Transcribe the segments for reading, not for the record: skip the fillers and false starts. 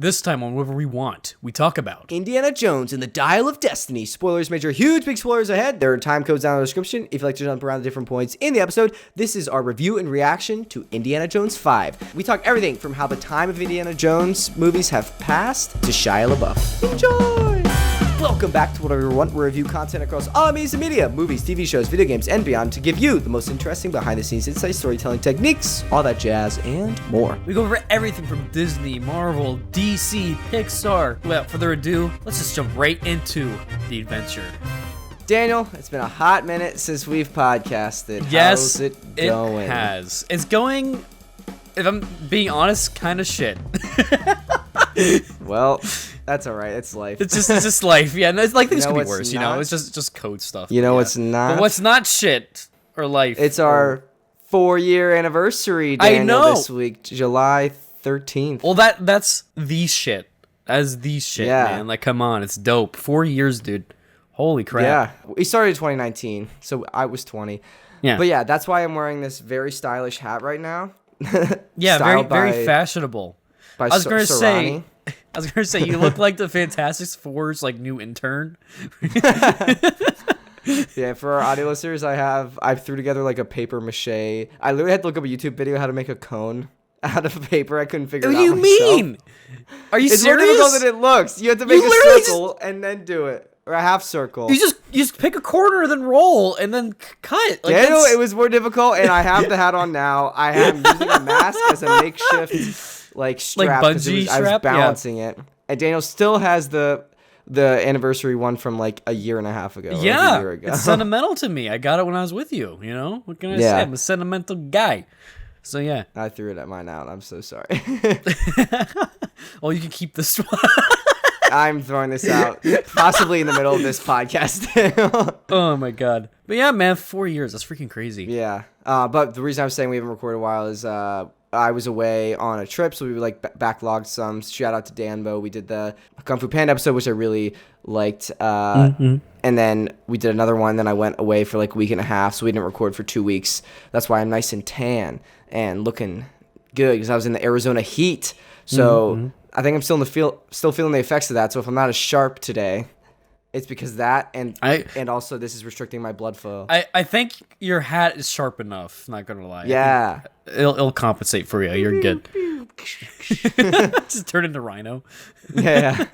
This time on Whatever We Want, we talk about Indiana Jones and the Dial of Destiny. Spoilers, major, huge, big spoilers ahead. There are time codes down in the description if you'd like to jump around the different points in the episode. This is our review and reaction to Indiana Jones 5. We talk everything from how the time of Indiana Jones movies have passed to Shia LaBeouf. Enjoy! Welcome back to Whatever We Want. We review content across all amazing media, movies, TV shows, video games, and beyond to give you the most interesting behind-the-scenes insights, storytelling techniques, all that jazz, and more. We go over everything from Disney, Marvel, DC, Pixar. Without further ado, let's just jump right into the adventure. Daniel, it's been a hot minute since we've podcasted. Yes, how's it going? It has. It's going, if I'm being honest, kind of shit. Well, that's all right. It's life. It's just life. Yeah, it's like things could be worse. Not? You know, it's just code stuff. You know what's not? But what's not shit or life? It's our 4-year anniversary, Daniel, I know. This week, July 13th. Well, that's the shit. That's the shit, man. Like, come on, it's dope. 4 years, dude. Holy crap. Yeah, we started in 2019, so I was 20. Yeah. But yeah, that's why I'm wearing this very stylish hat right now. Yeah, very fashionable. I was gonna say, you look like the Fantastic Four's like new intern. Yeah, for our audio listeners, I threw together like a paper mache. I literally had to look up a YouTube video how to make a cone out of paper. I couldn't figure it out. What do you mean? Are you it's serious? It's more difficult than it looks. You have to make a circle and then do it, or a half circle. You just pick a corner, then roll, and then cut. Like, Daniel, it was more difficult, and I have the hat on now. I am using a mask as a makeshift strap, bungee strap. I was balancing it, and Daniel still has the anniversary one from like a year and a half ago. Yeah, a year ago. It's sentimental to me. I got it when I was with you. You know, what can I say? I'm a sentimental guy. So yeah, I threw it at mine out. I'm so sorry. Well, you can keep this one. I'm throwing this out, possibly in the middle of this podcast. Oh my god! But yeah, man, 4 years. That's freaking crazy. Yeah. But the reason I was saying we haven't recorded a while is I was away on a trip, so we like backlogged some. Shout out to Danbo. We did the Kung Fu Panda episode, which I really liked. And then we did another one. Then I went away for like a week and a half, so we didn't record for 2 weeks. That's why I'm nice and tan and looking good because I was in the Arizona heat. So I think I'm still still feeling the effects of that. So if I'm not as sharp today, it's because of that, and also this is restricting my blood flow. I think your hat is sharp enough. Not gonna lie. Yeah, it'll compensate for you. You're good. Just turn into Rhino. Yeah.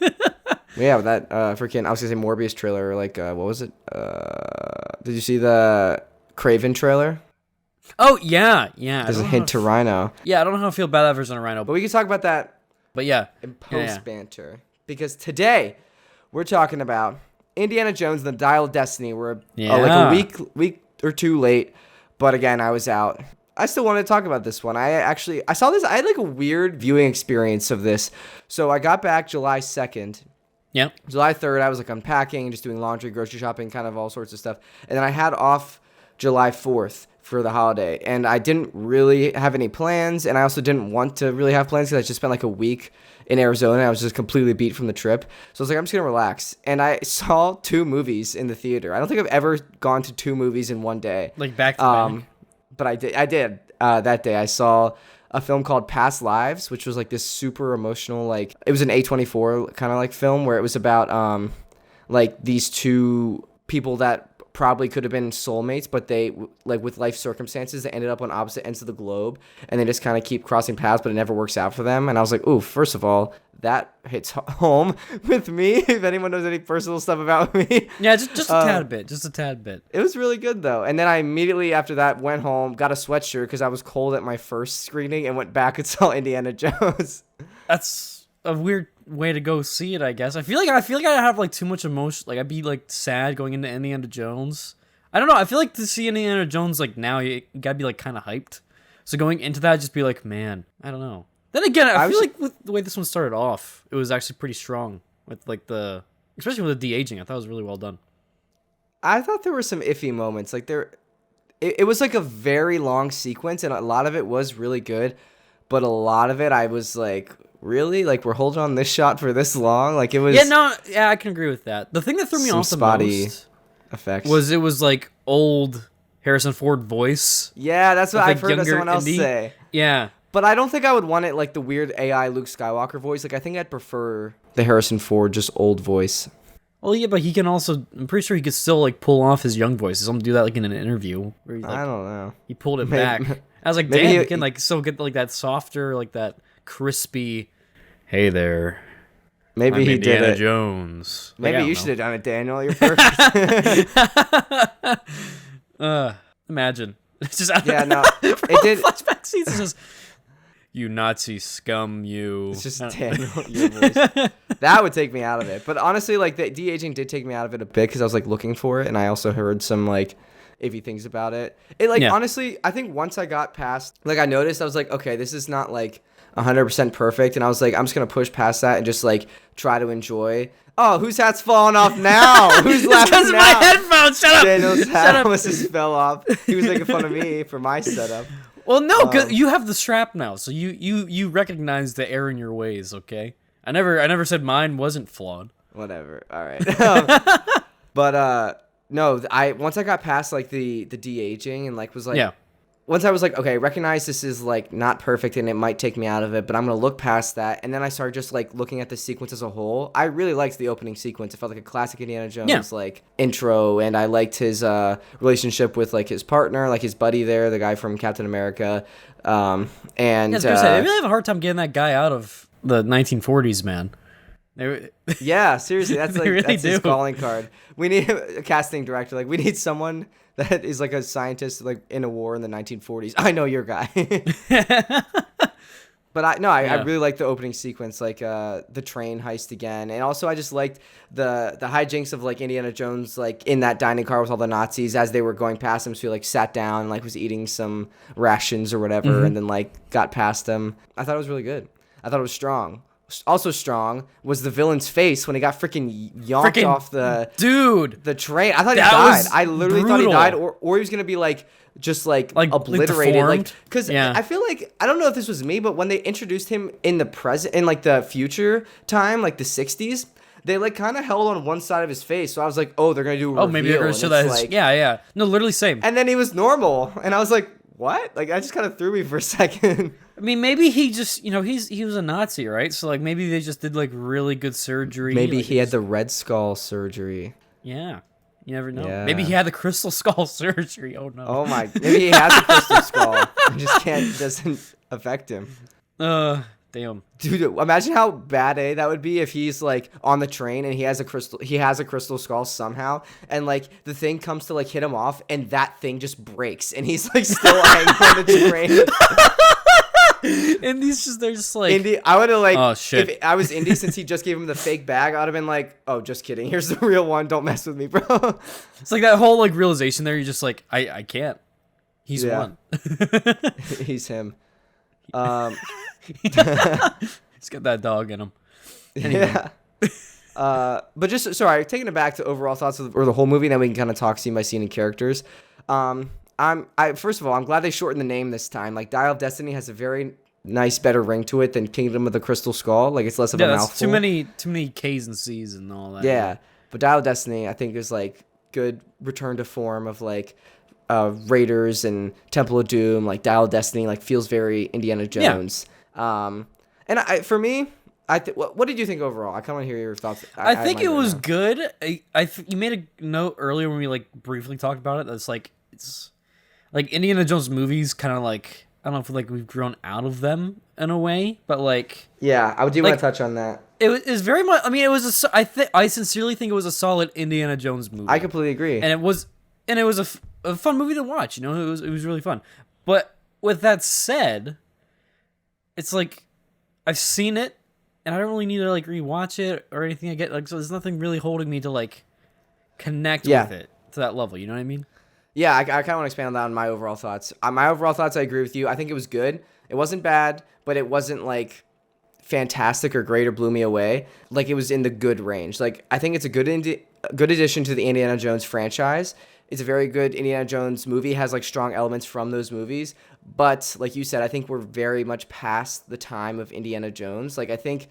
Yeah, that freaking I was gonna say Morbius trailer. Like, what was it? Did you see the Craven trailer? Oh yeah. There's a hint to Rhino. Yeah, I don't know how I feel about that version of Rhino, but we can talk about that. But yeah, in post-banter, because today we're talking about Indiana Jones and the Dial of Destiny. We're like a week or two late, but again, I was out. I still wanted to talk about this one. I saw this. I had like a weird viewing experience of this. So I got back July 2nd. Yeah. July 3rd, I was like unpacking, just doing laundry, grocery shopping, kind of all sorts of stuff. And then I had off July 4th for the holiday. And I didn't really have any plans. And I also didn't want to really have plans because I just spent like a week in Arizona. I was just completely beat from the trip. So I was like, I'm just going to relax. And I saw 2 movies in the theater. I don't think I've ever gone to 2 movies in one day. Like back to back. But I did that day. I saw a film called Past Lives, which was like this super emotional, like it was an A24 kind of like film where it was about like these 2 people that probably could have been soulmates, but they like with life circumstances they ended up on opposite ends of the globe and they just kind of keep crossing paths, but it never works out for them. And I was like, ooh, first of all, that hits home with me. If anyone knows any personal stuff about me. Yeah, just a tad bit. It was really good though. And then I immediately after that went home, got a sweatshirt because I was cold at my first screening, and went back and saw Indiana Jones. That's a weird way to go see it, I guess. I feel like I have like too much emotion. Like I'd be like sad going into Indiana Jones. I don't know. I feel like to see Indiana Jones like now, you gotta be like kind of hyped. So going into that, just be like, man, I don't know. Then again, I feel like with the way this one started off, it was actually pretty strong with like especially with the de-aging. I thought it was really well done. I thought there were some iffy moments. Like it was like a very long sequence, and a lot of it was really good, but a lot of it I was like, really? Like we're holding on this shot for this long? Like it was. Yeah, I can agree with that. The thing that threw me off the most effects was it was like old Harrison Ford voice. Yeah, that's what I've heard someone else say. Yeah. But I don't think I would want it like the weird AI Luke Skywalker voice. Like I think I'd prefer the Harrison Ford just old voice. Well, yeah, but he can also. I'm pretty sure he could still like pull off his young voice. Someone do that like in an interview where he, like, I don't know. He pulled it Maybe- back. I was like, maybe damn, he he can like still get like that softer, like that crispy. Hey there, Maybe I'm he Indiana did it. Jones. Like, Maybe I you don't should have done it, Daniel. You're perfect. Imagine. It's just Yeah, no, it did. flashback scenes. It's just, you Nazi scum, you. It's just Daniel, your voice. That would take me out of it. But honestly, like the de-aging did take me out of it a bit because I was like looking for it, and I also heard some like iffy things about it. It like honestly, I think once I got past, like I noticed, I was like, okay, this is not like 100% perfect, and I was like, I'm just gonna push past that and just like try to enjoy. Oh, whose hat's falling off now? Who's laughing Because now? my headphones. Shut up. Daniel's Shut hat up. almost just fell off. He was making fun of me for my setup. Well, no, cause you have the strap now, so you recognize the error in your ways. Okay, I never said mine wasn't flawed. Whatever. All right. But no, once I got past like the de-aging and like was like, once I was like, okay, recognize this is like not perfect and it might take me out of it, but I'm gonna look past that. And then I started just like looking at the sequence as a whole. I really liked the opening sequence. It felt like a classic Indiana Jones like intro, and I liked his relationship with like his partner, like his buddy there, the guy from Captain America. And I was gonna say, they really have a hard time getting that guy out of the 1940s, man. yeah, seriously, that's like really that's his do. calling card. We need a casting director. Like we need someone that is like a scientist like in a war in the 1940s. I know your guy. But I really like the opening sequence, like the train heist again, and also I just liked the hijinks of like Indiana Jones like in that dining car with all the Nazis as they were going past him. So he like sat down, and, like was eating some rations or whatever, and then like got past them. I thought it was really good. I thought it was strong. Also strong was the villain's face when he got freaking yonked off the train. I thought he died. I literally thought he died, or he was gonna be like just like obliterated. Like because I feel like I don't know if this was me, but when they introduced him in the present, in like the future time, like the 60s, they like kind of held on one side of his face. So I was like, oh, they're gonna do a reveal. Maybe they're gonna show that. Like, yeah. No, literally same. And then he was normal, and I was like, what? Like, I just kind of threw me for a second. I mean, maybe he just, he was a Nazi, right? So, like, maybe they just did, like, really good surgery. Maybe like, he had the Red Skull surgery. Yeah. You never know. Yeah. Maybe he had the Crystal Skull surgery. Oh, no. Oh, my. Maybe he has the Crystal Skull. It doesn't affect him. Damn. Dude, imagine how bad that would be if he's like on the train and he has a crystal skull somehow, and like the thing comes to like hit him off and that thing just breaks and he's like still hanging on the train. And they're just like Indy, I would have like, oh shit. If I was Indy, since he just gave him the fake bag, I would have been like, oh, just kidding. Here's the real one. Don't mess with me, bro. It's like that whole like realization there. You're just like, I can't. He's one. He's him. He's got that dog in him. Anyway. Yeah. But just sorry, taking it back to overall thoughts or the whole movie, then we can kind of talk scene by scene and characters. First of all, I'm glad they shortened the name this time. Like Dial of Destiny has a very nice, better ring to it than Kingdom of the Crystal Skull. Like it's less of a mouthful. Too many K's and C's and all that. Yeah, but Dial of Destiny, I think, is like good return to form of like Raiders and Temple of Doom. Like Dial of Destiny, like feels very Indiana Jones. Yeah. For me, what did you think overall? I kind of want to hear your thoughts. I think it was good. You made a note earlier when we like briefly talked about it. That's like it's like Indiana Jones movies, kind of like I don't know if like we've grown out of them in a way, but like yeah, I do want to touch on that. It was very much. I mean, it was I sincerely think it was a solid Indiana Jones movie. I completely agree, and it was a fun movie to watch. It was really fun. But with that said, it's like I've seen it, and I don't really need to like rewatch it or anything. I get like so there's nothing really holding me to like connect with it to that level. You know what I mean? Yeah, I kind of want to expand on that on my overall thoughts. My overall thoughts, I agree with you. I think it was good. It wasn't bad, but it wasn't like fantastic or great or blew me away. Like it was in the good range. Like I think it's a good addition to the Indiana Jones franchise. It's a very good Indiana Jones movie. It has like strong elements from those movies. But like you said, I think we're very much past the time of Indiana Jones. Like I think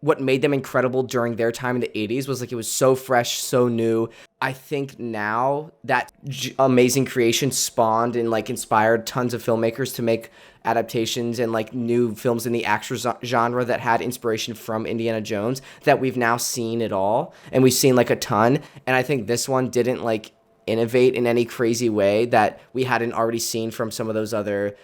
what made them incredible during their time in the 80s was like it was so fresh, so new. I think now that amazing creation spawned and like inspired tons of filmmakers to make adaptations and like new films in the action genre that had inspiration from Indiana Jones, that we've now seen it all, and we've seen like a ton. And I think this one didn't like innovate in any crazy way that we hadn't already seen from some of those other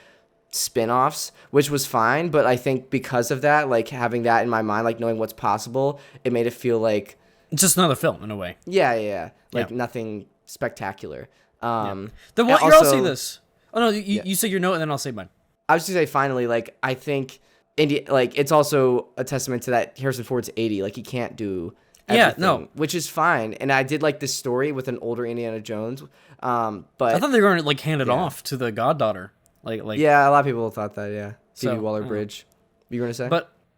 spin-offs, which was fine. But I think because of that, like having that in my mind, like knowing what's possible, it made it feel like It's just another film in a way. yeah, like nothing spectacular. Then what? I'll say this. Oh no, you say your note and then I'll say mine. I was gonna say finally, like I think like it's also a testament to that Harrison Ford's 80, like he can't do everything, which is fine. And I did like this story with an older Indiana Jones, but I thought they were gonna like hand it off to the goddaughter. Like yeah, a lot of people thought that. Yeah, Phoebe So, Waller-Bridge. You were gonna say?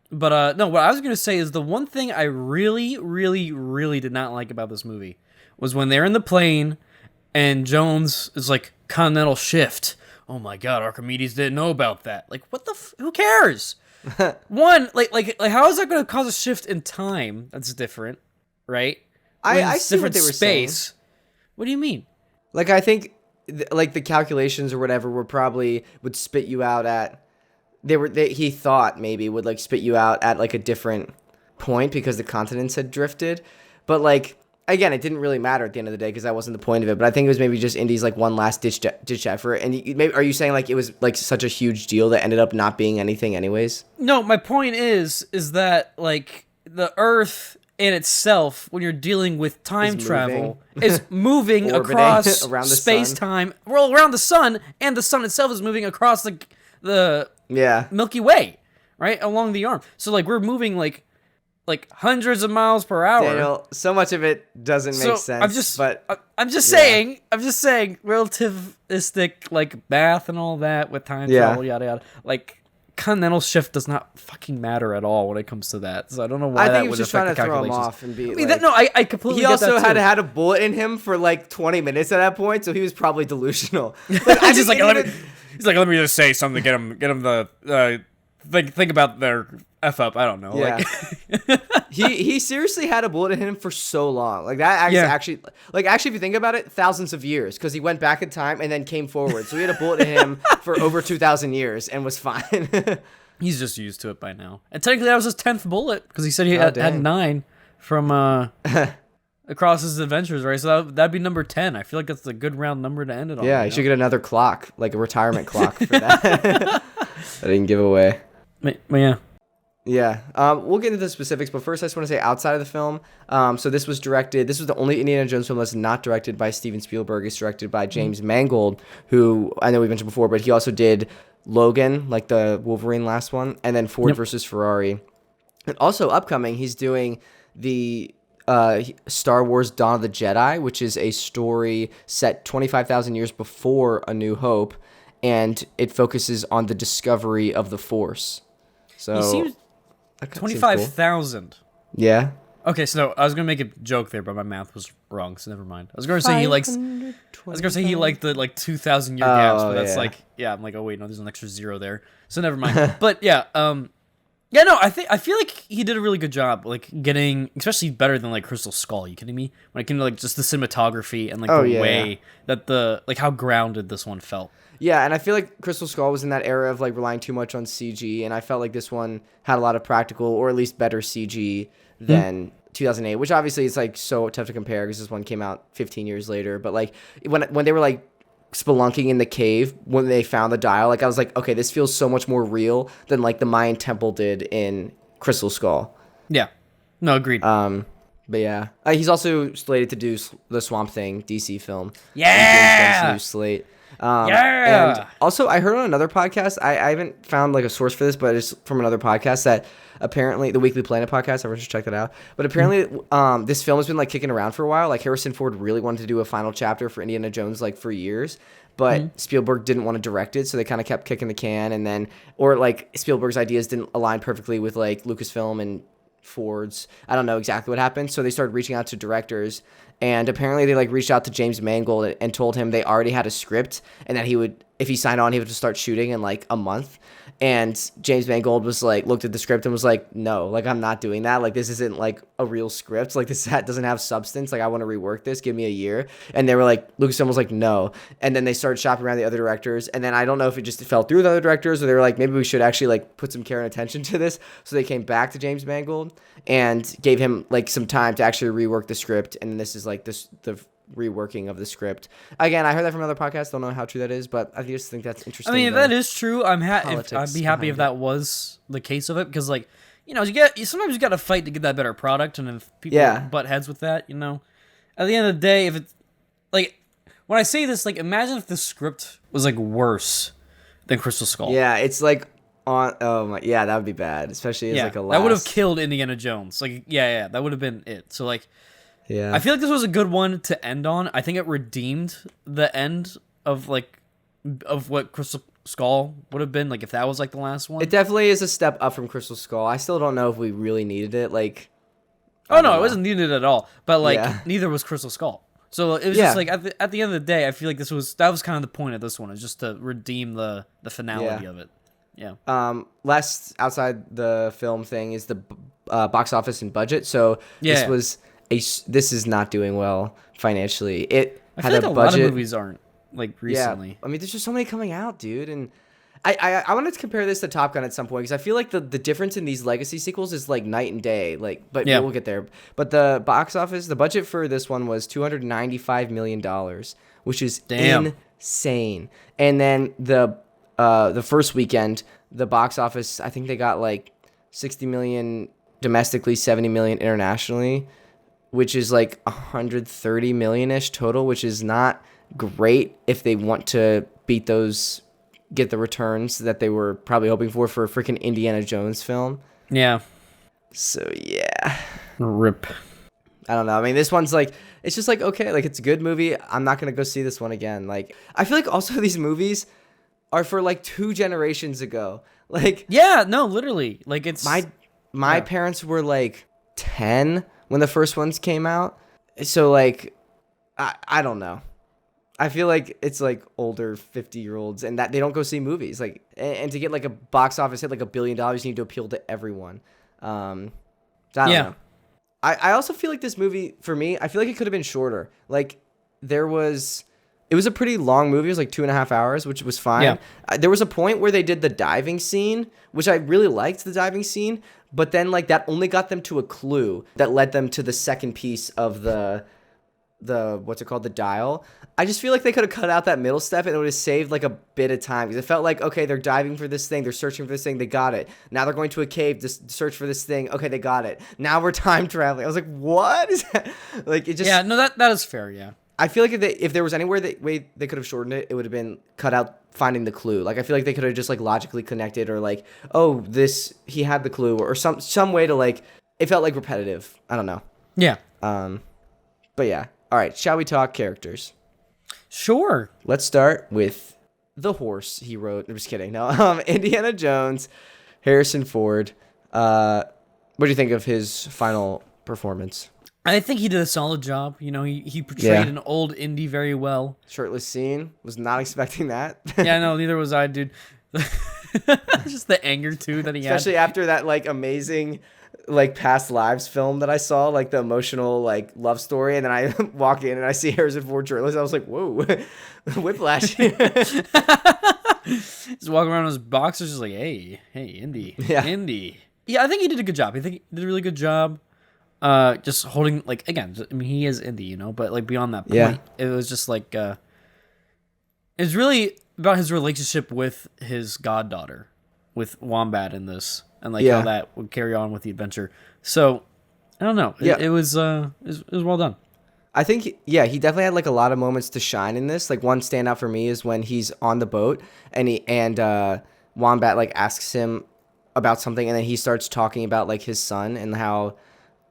But no, what I was gonna say is the one thing I really, really, really did not like about this movie was when they're in the plane and Jones is like, continental shift. Oh my God, Archimedes didn't know about that. Like, what the? Who cares? One, like, how is that going to cause a shift in time? That's different, right? I see what they were saying. What do you mean? Like, I think, like the calculations or whatever were probably would spit you out at. He thought maybe would like spit you out at like a different point because the continents had drifted, but like. Again, it didn't really matter at the end of the day because that wasn't the point of it. But I think it was maybe just Indy's like one last ditch effort. And maybe are you saying like it was like such a huge deal that ended up not being anything anyways? No, my point is that like the Earth in itself, when you're dealing with time travel, is moving across around the space-time, well, around the sun, and the sun itself is moving across the Milky Way, right, along the arm. So like we're moving like hundreds of miles per hour. Daniel, so much of it doesn't make sense. I'm just saying, relativistic like math and all that with time travel, yada yada. Like continental shift does not fucking matter at all when it comes to that. So I don't know why. I think that he was would just trying affect to the throw him calculations. off and be. I completely. He get also that too. had a bullet in him for like 20 minutes at that point, so he was probably delusional. He's just like, let me just say something to get him the think about their F up. I don't know. Yeah. Like, he seriously had a bullet in him for so long. Like that actually, if you think about it, thousands of years, because he went back in time and then came forward. So he had a bullet in him for over 2,000 years and was fine. He's just used to it by now. And technically that was his 10th bullet because he said he had 9 from across his adventures, right? So that'd be number 10. I feel like that's a good round number to end it on. Yeah, he should get another clock, like a retirement clock for that. I didn't give away. But yeah. Yeah, we'll get into the specifics, but first I just want to say outside of the film, so this was the only Indiana Jones film that's not directed by Steven Spielberg. It's directed by James Mangold, who I know we mentioned before, but he also did Logan, like the Wolverine last one, and then Ford versus Ferrari. And also upcoming, he's doing the Star Wars Dawn of the Jedi, which is a story set 25,000 years before A New Hope, and it focuses on the discovery of the Force. So he seems 25,000. Cool. Yeah. Okay, so I was gonna make a joke there, but my math was wrong, so never mind. I was gonna say he liked the like 2,000 year gaps, but that's I'm like, oh wait, no, there's an extra 0 there, so never mind. But I feel like he did a really good job, like getting, especially better than like Crystal Skull. You kidding me? When it came to like just the cinematography and like that like how grounded this one felt. Yeah, and I feel like Crystal Skull was in that era of like relying too much on CG, and I felt like this one had a lot of practical or at least better CG than 2008, which obviously is like so tough to compare because this one came out 15 years later. But like when they were like spelunking in the cave when they found the dial, like I was like, okay, this feels so much more real than like the Mayan temple did in Crystal Skull. Yeah, no, agreed. But yeah, he's also slated to do the Swamp Thing DC film. Yeah, new slate. And also I heard on another podcast, I haven't found like a source for this, but it's from another podcast that apparently the Weekly Planet podcast, everyone should check that out. But apparently this film has been like kicking around for a while. Like Harrison Ford really wanted to do a final chapter for Indiana Jones like for years, but Spielberg didn't want to direct it, so they kind of kept kicking the can, and then like Spielberg's ideas didn't align perfectly with like Lucasfilm and Ford's. I don't know exactly what happened, so they started reaching out to directors. And apparently they like reached out to James Mangold and told him they already had a script and that he would, if he signed on, he would just start shooting in like a month. And James Mangold was like, looked at the script and was like, no, like I'm not doing that. Like this isn't like a real script. Like this doesn't have substance. Like I want to rework this. Give me a year. And they were like, Lucasfilm was like, no. And then they started shopping around the other directors. And then I don't know if it just fell through the other directors or they were like, maybe we should actually like put some care and attention to this. So they came back to James Mangold and gave him like some time to actually rework the script. And this is like the reworking of the script. Again, I heard that from another podcast. Don't know how true that is, but I just think that's interesting. I mean, if that is true, I'd be happy if that was the case of it, because like, you know, sometimes you got to fight to get that better product, and if people butt heads with that, you know, at the end of the day, if it's like when I say this, like imagine if the script was like worse than Crystal Skull. Yeah, it's like that would be bad, especially as like a last. That would have killed Indiana Jones. Like that would have been it. So like. Yeah, I feel like this was a good one to end on. I think it redeemed the end of what Crystal Skull would have been, like if that was like the last one. It definitely is a step up from Crystal Skull. I still don't know if we really needed it. Like, it wasn't needed at all. But like, neither was Crystal Skull. So it was just like at the end of the day, I feel like that was kind of the point of this one, is just to redeem the finality of it. Yeah. Last outside the film thing is the box office and budget. So this is not doing well financially. It had a budget. A lot of movies aren't like recently. Yeah, I mean, there's just so many coming out, dude. And I wanted to compare this to Top Gun at some point because I feel like the difference in these legacy sequels is like night and day. Like, but we'll get there. But the box office, the budget for this one was $295 million, which is insane. And then the first weekend, the box office, I think they got like 60 million domestically, 70 million internationally, which is like 130 million-ish total, which is not great if they want to get the returns that they were probably hoping for a freaking Indiana Jones film. Yeah. So, yeah. Rip. I don't know. I mean, this one's like, it's just like, okay, like it's a good movie. I'm not going to go see this one again. Like, I feel like also these movies are for like 2 generations ago. Like, yeah, no, literally. Like it's my parents were like 10 when the first ones came out. So like, I don't know. I feel like it's like older 50-year-olds and that they don't go see movies. Like, and to get like a box office hit like $1 billion, you need to appeal to everyone. I don't know. I also feel like this movie, for me, I feel like it could have been shorter. Like it was a pretty long movie. It was like 2.5 hours, which was fine. Yeah. There was a point where they did the diving scene, which I really liked the diving scene, but then like that only got them to a clue that led them to the second piece of the what's it called, the dial. I just feel like they could have cut out that middle step and it would have saved like a bit of time, because it felt like, okay, they're diving for this thing, they're searching for this thing, they got it. Now they're going to a cave to search for this thing, okay, they got it. Now we're time traveling. I was like, what is that? Like, it just, yeah, no, that is fair. Yeah, I feel like if there was anywhere way they could have shortened it, it would have been cut out finding the clue. Like, I feel like they could have just like logically connected, or like, oh, he had the clue, or some way to like, it felt like repetitive. I don't know. Yeah. But yeah. All right, shall we talk characters? Sure. Let's start with the horse he rode. I'm just kidding. No, Indiana Jones, Harrison Ford. What do you think of his final performance? I think he did a solid job. You know, he portrayed an old Indy very well. Shirtless scene. Was not expecting that. Yeah, no, neither was I, dude. Just the anger, too, that he had. Especially after that, like, amazing, like, past lives film that I saw, like, the emotional, like, love story, and then I walk in and I see Harrison Ford shirtless. I was like, whoa, whiplash. Just walking around in his boxers, just like, hey, Indy. Yeah. Indy. Yeah, I think he did a good job. I think he did a really good job. Just holding, like, again, I mean, he is Indy, you know, but, like, beyond that point, it was just, like, it's really about his relationship with his goddaughter, with Wombat in this, and, like, how that would carry on with the adventure. So, I don't know. It was well done. I think, he definitely had, like, a lot of moments to shine in this. Like, one standout for me is when he's on the boat, and Wombat, like, asks him about something, and then he starts talking about, like, his son, and how,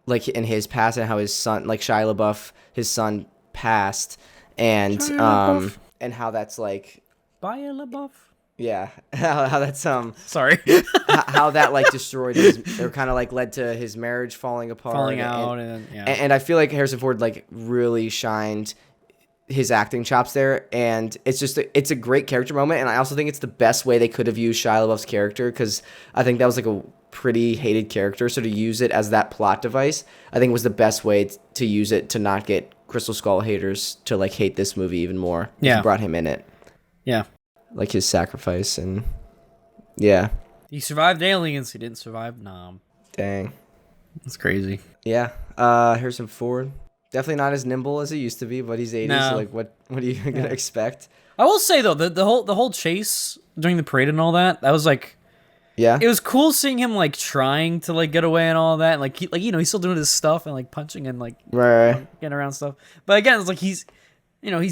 like, in his past, and how his son, like, Shia LaBeouf, his son passed, and how that's, like... Shia LaBeouf? Yeah, how that's sorry, how that like destroyed his, or kind of like led to his marriage falling apart, falling out, and I feel like Harrison Ford like really shined his acting chops there, and it's a great character moment, and I also think it's the best way they could have used Shia LaBeouf's character, because I think that was like a pretty hated character, so to use it as that plot device, I think was the best way to use it to not get Crystal Skull haters to like hate this movie even more. Yeah. He brought him in it. Yeah. Like his sacrifice, and yeah. He survived aliens. He didn't survive Nom. Dang. That's crazy. Yeah. Harrison Ford. Definitely not as nimble as he used to be, but he's 80, No. so like what are you gonna expect? I will say though, the whole chase during the parade and all that was like, Yeah. it was cool seeing him like trying to like get away and all that, and like he's still doing his stuff and like punching and like Right. getting around stuff. But again, it's like he's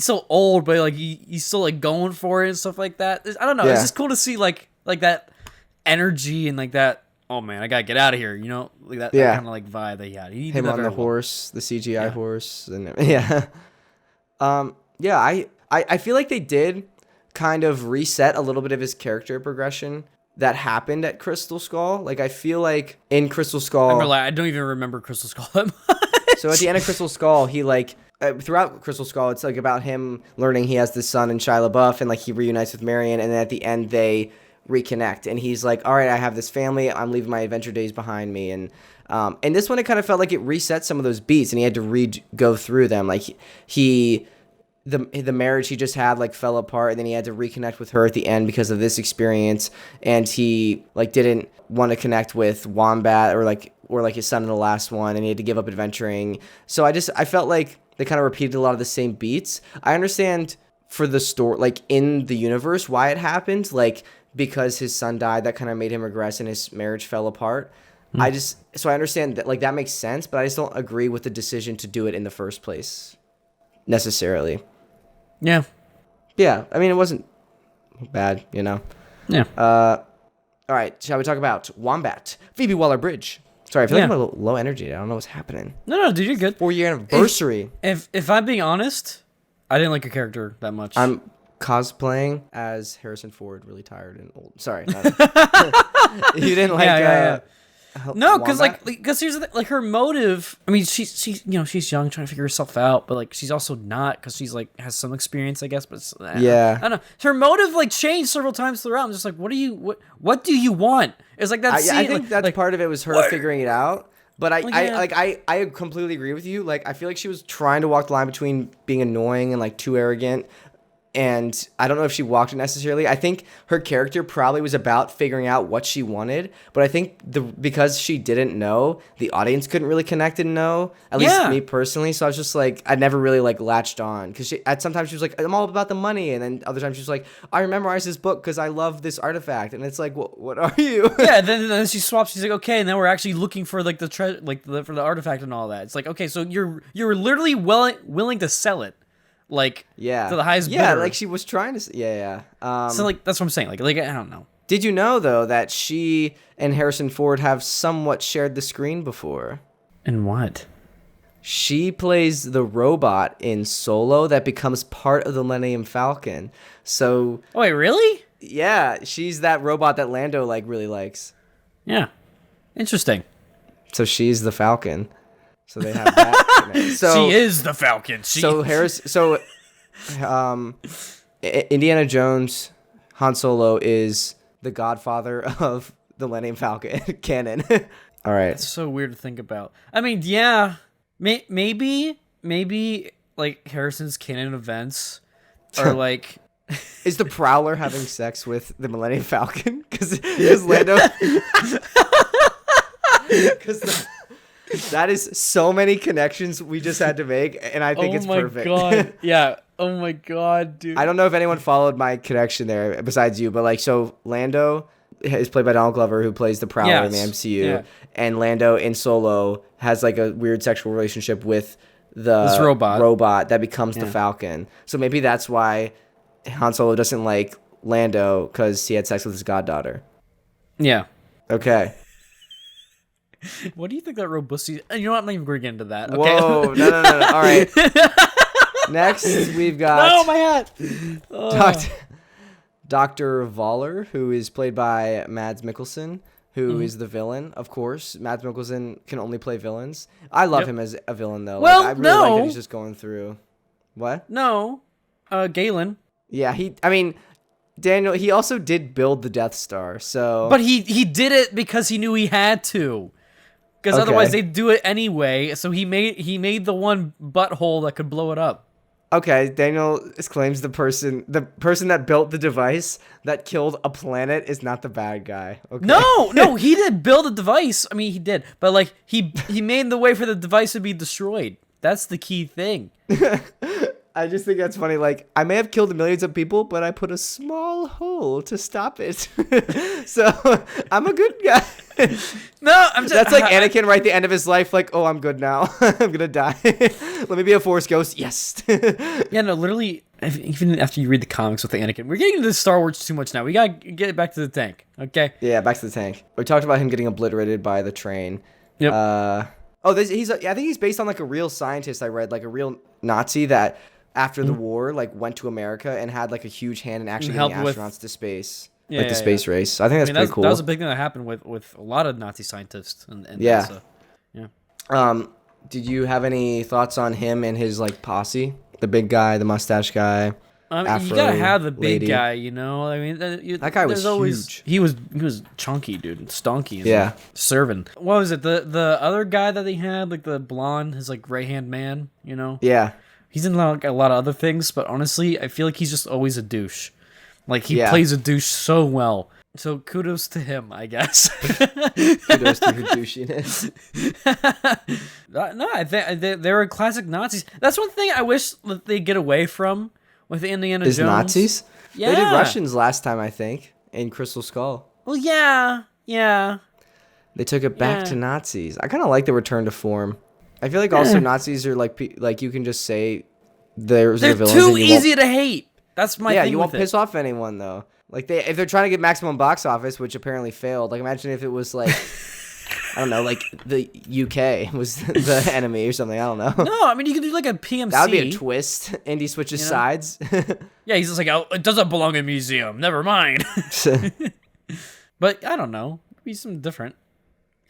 so old, but like he's still like going for it and stuff like that. I don't know. Yeah. It's just cool to see like that energy and like that. Oh man, I gotta get out of here. Like that kind of like vibe that he had. He Him did that on the very well. horse, the CGI horse, and yeah. I feel like they did kind of reset a little bit of his character progression that happened at Crystal Skull. Like I feel like in Crystal Skull, I don't even remember Crystal Skull that much. so at the end of Crystal Skull, he like throughout Crystal Skull, it's like about him learning he has this son in Shia LaBeouf, and like he reunites with Marion, and then at the end they reconnect, and he's like, all right, I have this family, I'm leaving my adventure days behind me, and this one it kind of felt like it reset some of those beats, and he had to go through them. Like the marriage he just had like fell apart, and then he had to reconnect with her at the end because of this experience, and he like didn't want to connect with Wombat or like his son in the last one, and he had to give up adventuring. So I felt like they kind of repeated a lot of the same beats. I understand for the story, like in the universe, why it happened, like because his son died, that kind of made him regress and his marriage fell apart. So I understand that, like, that makes sense, but I just don't agree with the decision to do it in the first place necessarily. Yeah. Yeah, I mean, it wasn't bad, Yeah. All right, shall we talk about Wombat? Phoebe Waller-Bridge. Sorry, I feel like I'm a little low energy. I don't know what's happening. No, dude, you're good. 4-year anniversary. If I'm being honest, I didn't like her character that much. I'm cosplaying as Harrison Ford, really tired and old. Sorry. You didn't like No, because here's the thing, like her motive. I mean, she's young, trying to figure herself out, but like she's also not, because she's like has some experience, I guess. But I don't know. Her motive like changed several times throughout. I'm just like, what do you want? It's like that scene. I think that's part of it was her figuring it out. But I completely agree with you. Like I feel like she was trying to walk the line between being annoying and like too arrogant. And I don't know if she walked it necessarily. I think her character probably was about figuring out what she wanted, but I think because she didn't know, the audience couldn't really connect and know. At least me personally. So I was just like, I never really like latched on, because sometimes she was like, I'm all about the money, and then other times she was like, I memorized this book because I love this artifact, and it's like, what are you? Yeah. Then she swaps. She's like, okay, and then we're actually looking for like the for the artifact and all that. It's like, okay, so you're literally willing to sell it. Like, to the highest bidder. Yeah, like she was trying to. So like that's what I'm saying. Like I don't know. Did you know though that she and Harrison Ford have somewhat shared the screen before? And what? She plays the robot in Solo that becomes part of the Millennium Falcon. So. Oh wait, really? Yeah, she's that robot that Lando like really likes. Yeah, interesting. So she's the Falcon. So they have that. So she is the Falcon. Indiana Jones, Han Solo is the godfather of the Millennium Falcon canon. All right. It's so weird to think about. I mean, yeah, maybe like Harrison's canon events are like. Is the Prowler having sex with the Millennium Falcon? Because Lando. Because. That is so many connections we just had to make, and I think it's perfect. Oh my god. Yeah. Oh my god, dude. I don't know if anyone followed my connection there besides you, but like, so Lando is played by Donald Glover, who plays the Prowler in the MCU, and Lando in Solo has like a weird sexual relationship with this robot that becomes the Falcon. So maybe that's why Han Solo doesn't like Lando, because he had sex with his goddaughter. Yeah. Okay. What do you think that robusti? You know what? I'm not even going to get into that. Okay? Whoa! No! All right. Next, we've got my hat. Dr. Voller, who is played by Mads Mikkelsen, who is the villain. Of course, Mads Mikkelsen can only play villains. I love him as a villain, though. Well, I really like that he's just going through. What? No, Galen. Yeah, I mean, Daniel, he also did build the Death Star, so. But he did it because he knew he had to. Because otherwise they'd do it anyway. So he made the one butthole that could blow it up. Okay, Daniel claims the person that built the device that killed a planet is not the bad guy. Okay. No, he did build a device. I mean, he did, but like he made the way for the device to be destroyed. That's the key thing. I just think that's funny. Like, I may have killed millions of people, but I put a small hole to stop it. So I'm a good guy. No, I'm just. That's like Anakin right at the end of his life. Like, oh, I'm good now. I'm gonna die. Let me be a Force ghost. Yes. Yeah, no, literally. Even after you read the comics with the Anakin, we're getting into Star Wars too much now. We gotta get it back to the tank. Okay. Yeah, back to the tank. We talked about him getting obliterated by the train. Yep. I think he's based on like a real scientist. I read, like a real Nazi that after the war like went to America and had like a huge hand in actually getting astronauts to space. The space race. So I think that's pretty cool. That was a big thing that happened with a lot of Nazi scientists and yeah. NASA. Yeah. Did you have any thoughts on him and his like posse? The big guy, the mustache guy. You gotta have the big guy, you know. I mean, that guy was huge. He was chunky, dude, stonky. Yeah. Serving. What was it? The other guy that he had, like the blonde, his like right hand man. You know. Yeah. He's in like a lot of other things, but honestly, I feel like he's just always a douche. Like he plays a douche so well. So kudos to him, I guess. Kudos to your douchiness. No, I think they were classic Nazis. That's one thing I wish that they get away from with Indiana Jones. Nazis? Yeah. They did Russians last time, I think, in Crystal Skull. Well, yeah. They took it back to Nazis. I kind of like the return to form. I feel like also Nazis are like you can just say they're villains. Too easy to hate. That's my thing. Yeah, you won't piss off anyone though. Like if they're trying to get maximum box office, which apparently failed. Like imagine if it was like I don't know, like the UK was the enemy or something. I don't know. No, I mean you could do like a PMC. That would be a twist. Indy switches sides. Yeah, he's just like, oh, it doesn't belong in a museum. Never mind. But I don't know. Be something different.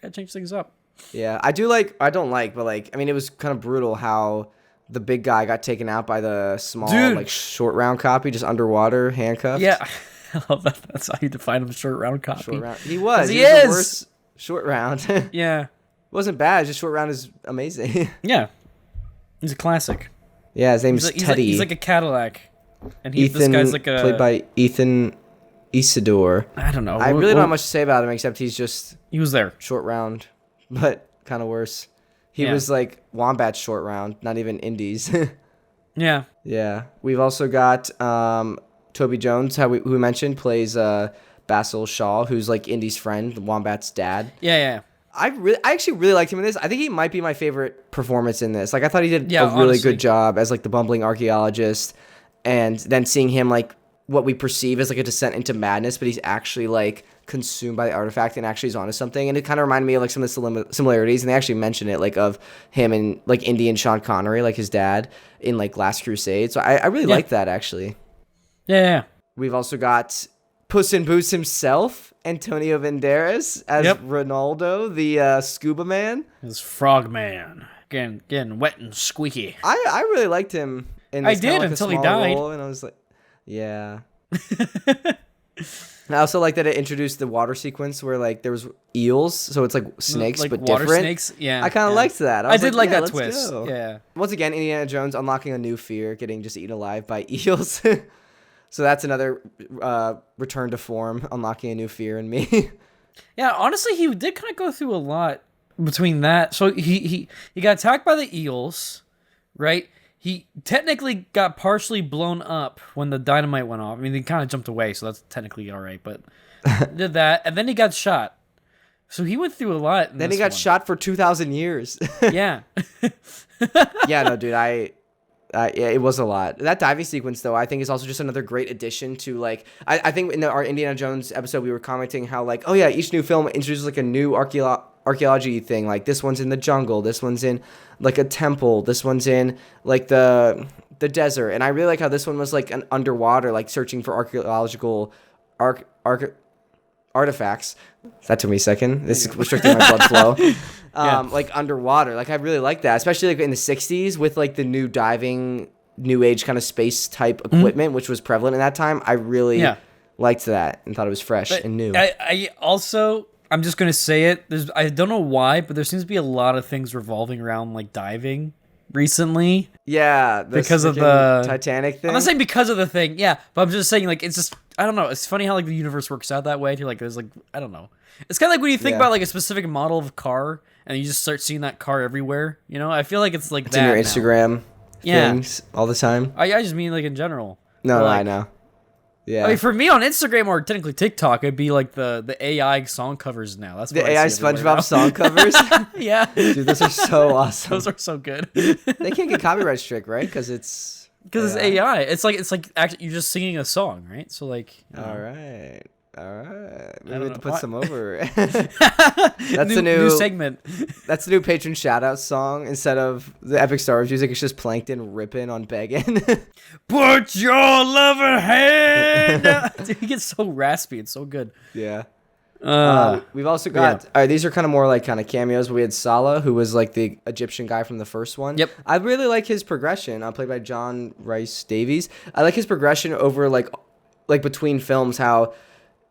Gotta change things up. Yeah, I don't like, but like, I mean, it was kind of brutal how the big guy got taken out by the small, like, short round copy, just underwater, handcuffed. Yeah, I love that. That's how you define him, short round copy. Short round. He was the worst short round. Yeah. It wasn't bad, just short round is amazing. Yeah. He's a classic. Yeah, his name's Teddy. He's like a Cadillac. And this guy's like a... Played by Ethan Isidore. I don't know. I really don't have much to say about him, except he's just... He was there. Short round. But kind of worse. He was like Wombat's short round, not even Indy's. Yeah. Yeah. We've also got Toby Jones, who we mentioned, plays Basil Shaw, who's like Indy's friend, Wombat's dad. Yeah. I actually really liked him in this. I think he might be my favorite performance in this. Like I thought he did a really good job as like the bumbling archaeologist, and then seeing him like what we perceive as like a descent into madness, but he's actually like consumed by the artifact and actually is onto something. And it kind of reminded me of like some of the similarities, and they actually mention it like of him and like Indy and Sean Connery, like his dad in like Last Crusade. So I really like that actually. Yeah. We've also got Puss in Boots himself, Antonio Banderas as Ronaldo, the scuba man. His frog man. Getting wet and squeaky. I really liked him in this. I did until he died. Role, and I was like, yeah. And I also like that it introduced the water sequence where like there was eels, so it's like snakes like but water different. Snakes, yeah. I kind of liked that. I did like that twist. Go. Yeah. Once again, Indiana Jones unlocking a new fear, getting just eaten alive by eels. So that's another return to form, unlocking a new fear in me. Yeah, honestly, he did kind of go through a lot between that. So he got attacked by the eels, right? He technically got partially blown up when the dynamite went off. I mean, he kind of jumped away, so that's technically all right. But did that, and then he got shot. So he went through a lot. Then he got shot for 2,000 years. Yeah. Yeah, no, dude, yeah, it was a lot. That diving sequence, though, I think is also just another great addition to, like, I think in our Indiana Jones episode, we were commenting how, like, oh, yeah, each new film introduces, like, a new archaeology thing. Like, this one's in the jungle. This one's in, like, a temple. This one's in, like, the desert. And I really like how this one was, like, an underwater, like, searching for archaeological artifacts. That took me a second. This is restricting my blood flow. Like underwater. Like I really like that, especially like in the 60s with like the new diving new age kind of space type equipment, which was prevalent in that time. I really liked that and thought it was fresh and new. I also, I'm just gonna say it. I don't know why, but there seems to be a lot of things revolving around like diving recently. Yeah, because of the Titanic thing. I'm not saying because of the thing, but I'm just saying like it's just I don't know. It's funny how like the universe works out that way. Too. Like there's like I don't know. It's kind of like when you think about like a specific model of car and you just start seeing that car everywhere. You know, I feel like it's like it's in your Instagram things all the time. I just mean like in general. No, I know. Yeah. I mean, for me on Instagram or technically TikTok, it'd be like the AI song covers now. That's what the AI SpongeBob song covers. Yeah, dude, those are so awesome. Those are so good. They can't get copyright strike, right? Because it's AI. It's like actually you're just singing a song, right? So like. All right. Maybe we have to put some over. That's the new segment. That's the new patron shout-out song. Instead of the epic Star Wars music, it's just Plankton ripping on Beggin. Put your loving hand. Dude, he gets so raspy. It's so good. Yeah. We've also got. All right, these are kind of more like kind of cameos. But we had Salah, who was like the Egyptian guy from the first one. Yep. I really like his progression. Played by John Rice Davies. I like his progression over like between films. How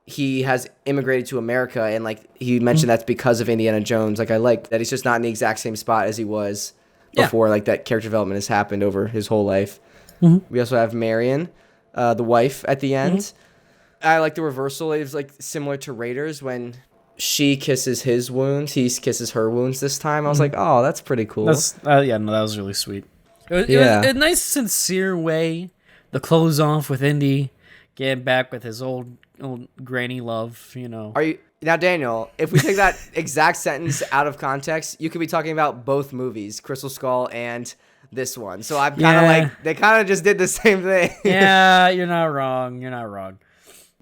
he has immigrated to America, and like he mentioned that's because of Indiana Jones. Like I like that he's just not in the exact same spot as he was before. Like that character development has happened over his whole life. We also have Marion, the wife at the end. I like the reversal. It was like similar to Raiders when she kisses his wounds, he kisses her wounds this time. I was like, oh, that's pretty cool. That was really sweet. It was a nice, sincere way. The close off with Indy, getting back with his old granny love, you know. Are you now, Daniel? If we take that exact sentence out of context, you could be talking about both movies, Crystal Skull and this one. So I'm kind of like they kind of just did the same thing. Yeah, you're not wrong. You're not wrong.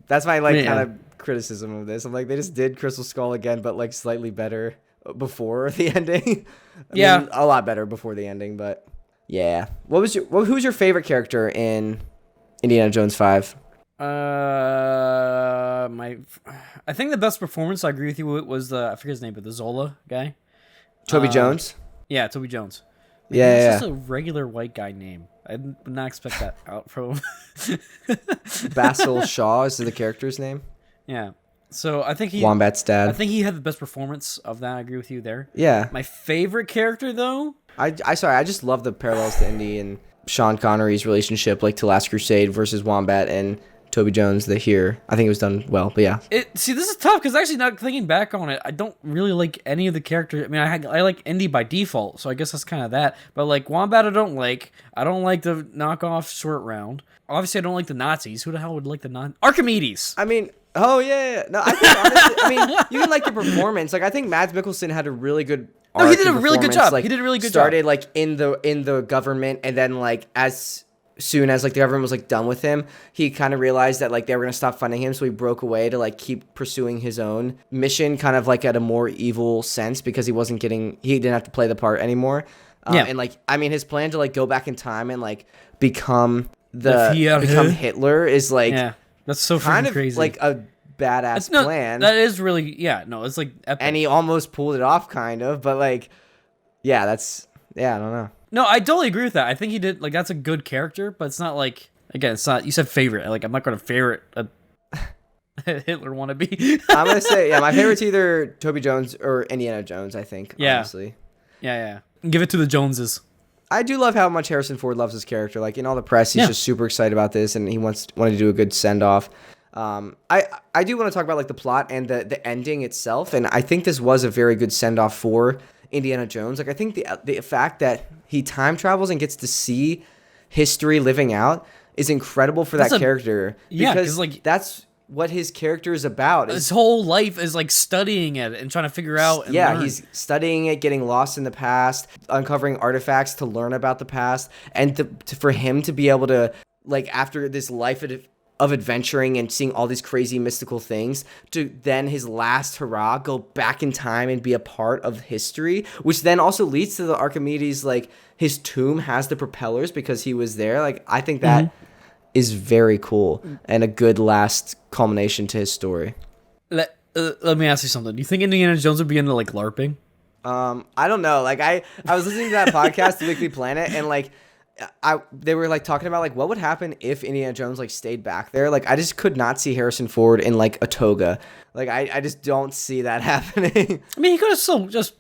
That's my kind of criticism of this. I'm like they just did Crystal Skull again, but like slightly better before the ending. I mean, a lot better before the ending, but yeah. Who's your favorite character in Indiana Jones 5? I think the best performance, I agree with you, was I forget his name, but the Zola guy. Toby Jones? Yeah, Toby Jones. It's just a regular white guy name. I did not expect that out from him. Basil Shaw is the character's name? Yeah. So I think Wombat's dad. I think he had the best performance of that. I agree with you there. Yeah. My favorite character, though? I just love the parallels to Indy and Sean Connery's relationship, like to Last Crusade versus Wombat and Toby Jones here. I think it was done well, but yeah. See, this is tough because actually, not thinking back on it, I don't really like any of the characters. I mean, I like Indy by default, so I guess that's kind of that. But like Wombat, I don't like. I don't like the knockoff Short Round. Obviously, I don't like the Nazis. Who the hell would like the Archimedes? I mean, oh yeah. No, I think honestly, I mean, you can like the performance. Like I think Mads Mikkelsen had a really good. No, he did a really good job. Like, he did a really good started, job. Like in the government, and then like as soon as like the government was like done with him, he kind of realized that like they were gonna stop funding him, so he broke away to like keep pursuing his own mission, kind of like at a more evil sense because he didn't have to play the part anymore. And like I mean, his plan to like go back in time and like become Hitler is like that's so kind of crazy. Like a badass plan. That is really it's like epic. And he almost pulled it off, kind of, but like I don't know. No, I totally agree with that. I think he did, like, that's a good character, but it's not like, again, it's not, you said favorite. Like, I'm not going to favorite a Hitler wannabe. I'm going to say, my favorite's either Toby Jones or Indiana Jones, I think, honestly. Yeah. Give it to the Joneses. I do love how much Harrison Ford loves his character. Like, in all the press, he's just super excited about this, and he wanted to do a good send-off. I do want to talk about, like, the plot and the ending itself, and I think this was a very good send-off for Indiana Jones. Like I think the fact that he time travels and gets to see history living out is incredible for that character. Yeah, because like that's what his character is about. His whole life is like studying it and trying to figure out. And learn. He's studying it, getting lost in the past, uncovering artifacts to learn about the past, and for him to be able to like after this life of adventuring and seeing all these crazy mystical things to then his last hurrah go back in time and be a part of history, which then also leads to the Archimedes, like his tomb has the propellers because he was there. Like I think that is very cool and a good last culmination to his story. Let me ask you something. Do you think Indiana Jones would be into like LARPing? I don't know. Like I was listening to that podcast, The Weekly Planet, and like they were like talking about like what would happen if Indiana Jones like stayed back there. Like I just could not see Harrison Ford in like a toga. Like I just don't see that happening. I mean, he could have still just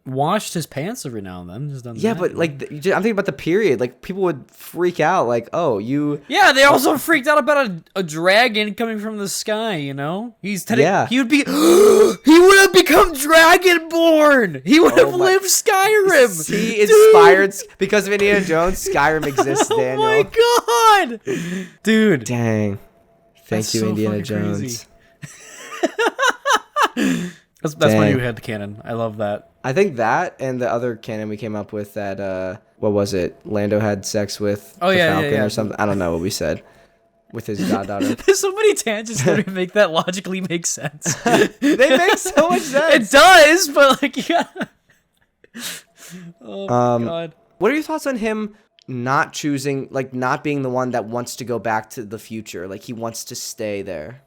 washed his pants every now and then. Just done Yeah, that, but like I'm thinking about the period. Like people would freak out. Like, oh, you. Yeah, they also freaked out about a dragon coming from the sky. You know, he would be he would have become dragonborn. He would have lived Skyrim. He inspired because of Indiana Jones. Skyrim exists, Daniel. Oh my god, dude! Dang, thank you, so Indiana fucking Jones. That's my new headcanon. I love that. I think that and the other canon we came up with that what was it? Lando had sex with the Falcon or something. I don't know what we said with his goddaughter. There's so many tangents that make that logically make sense. They make so much sense. It does, but like yeah. Oh my god. What are your thoughts on him not choosing, like not being the one that wants to go back to the future? Like he wants to stay there.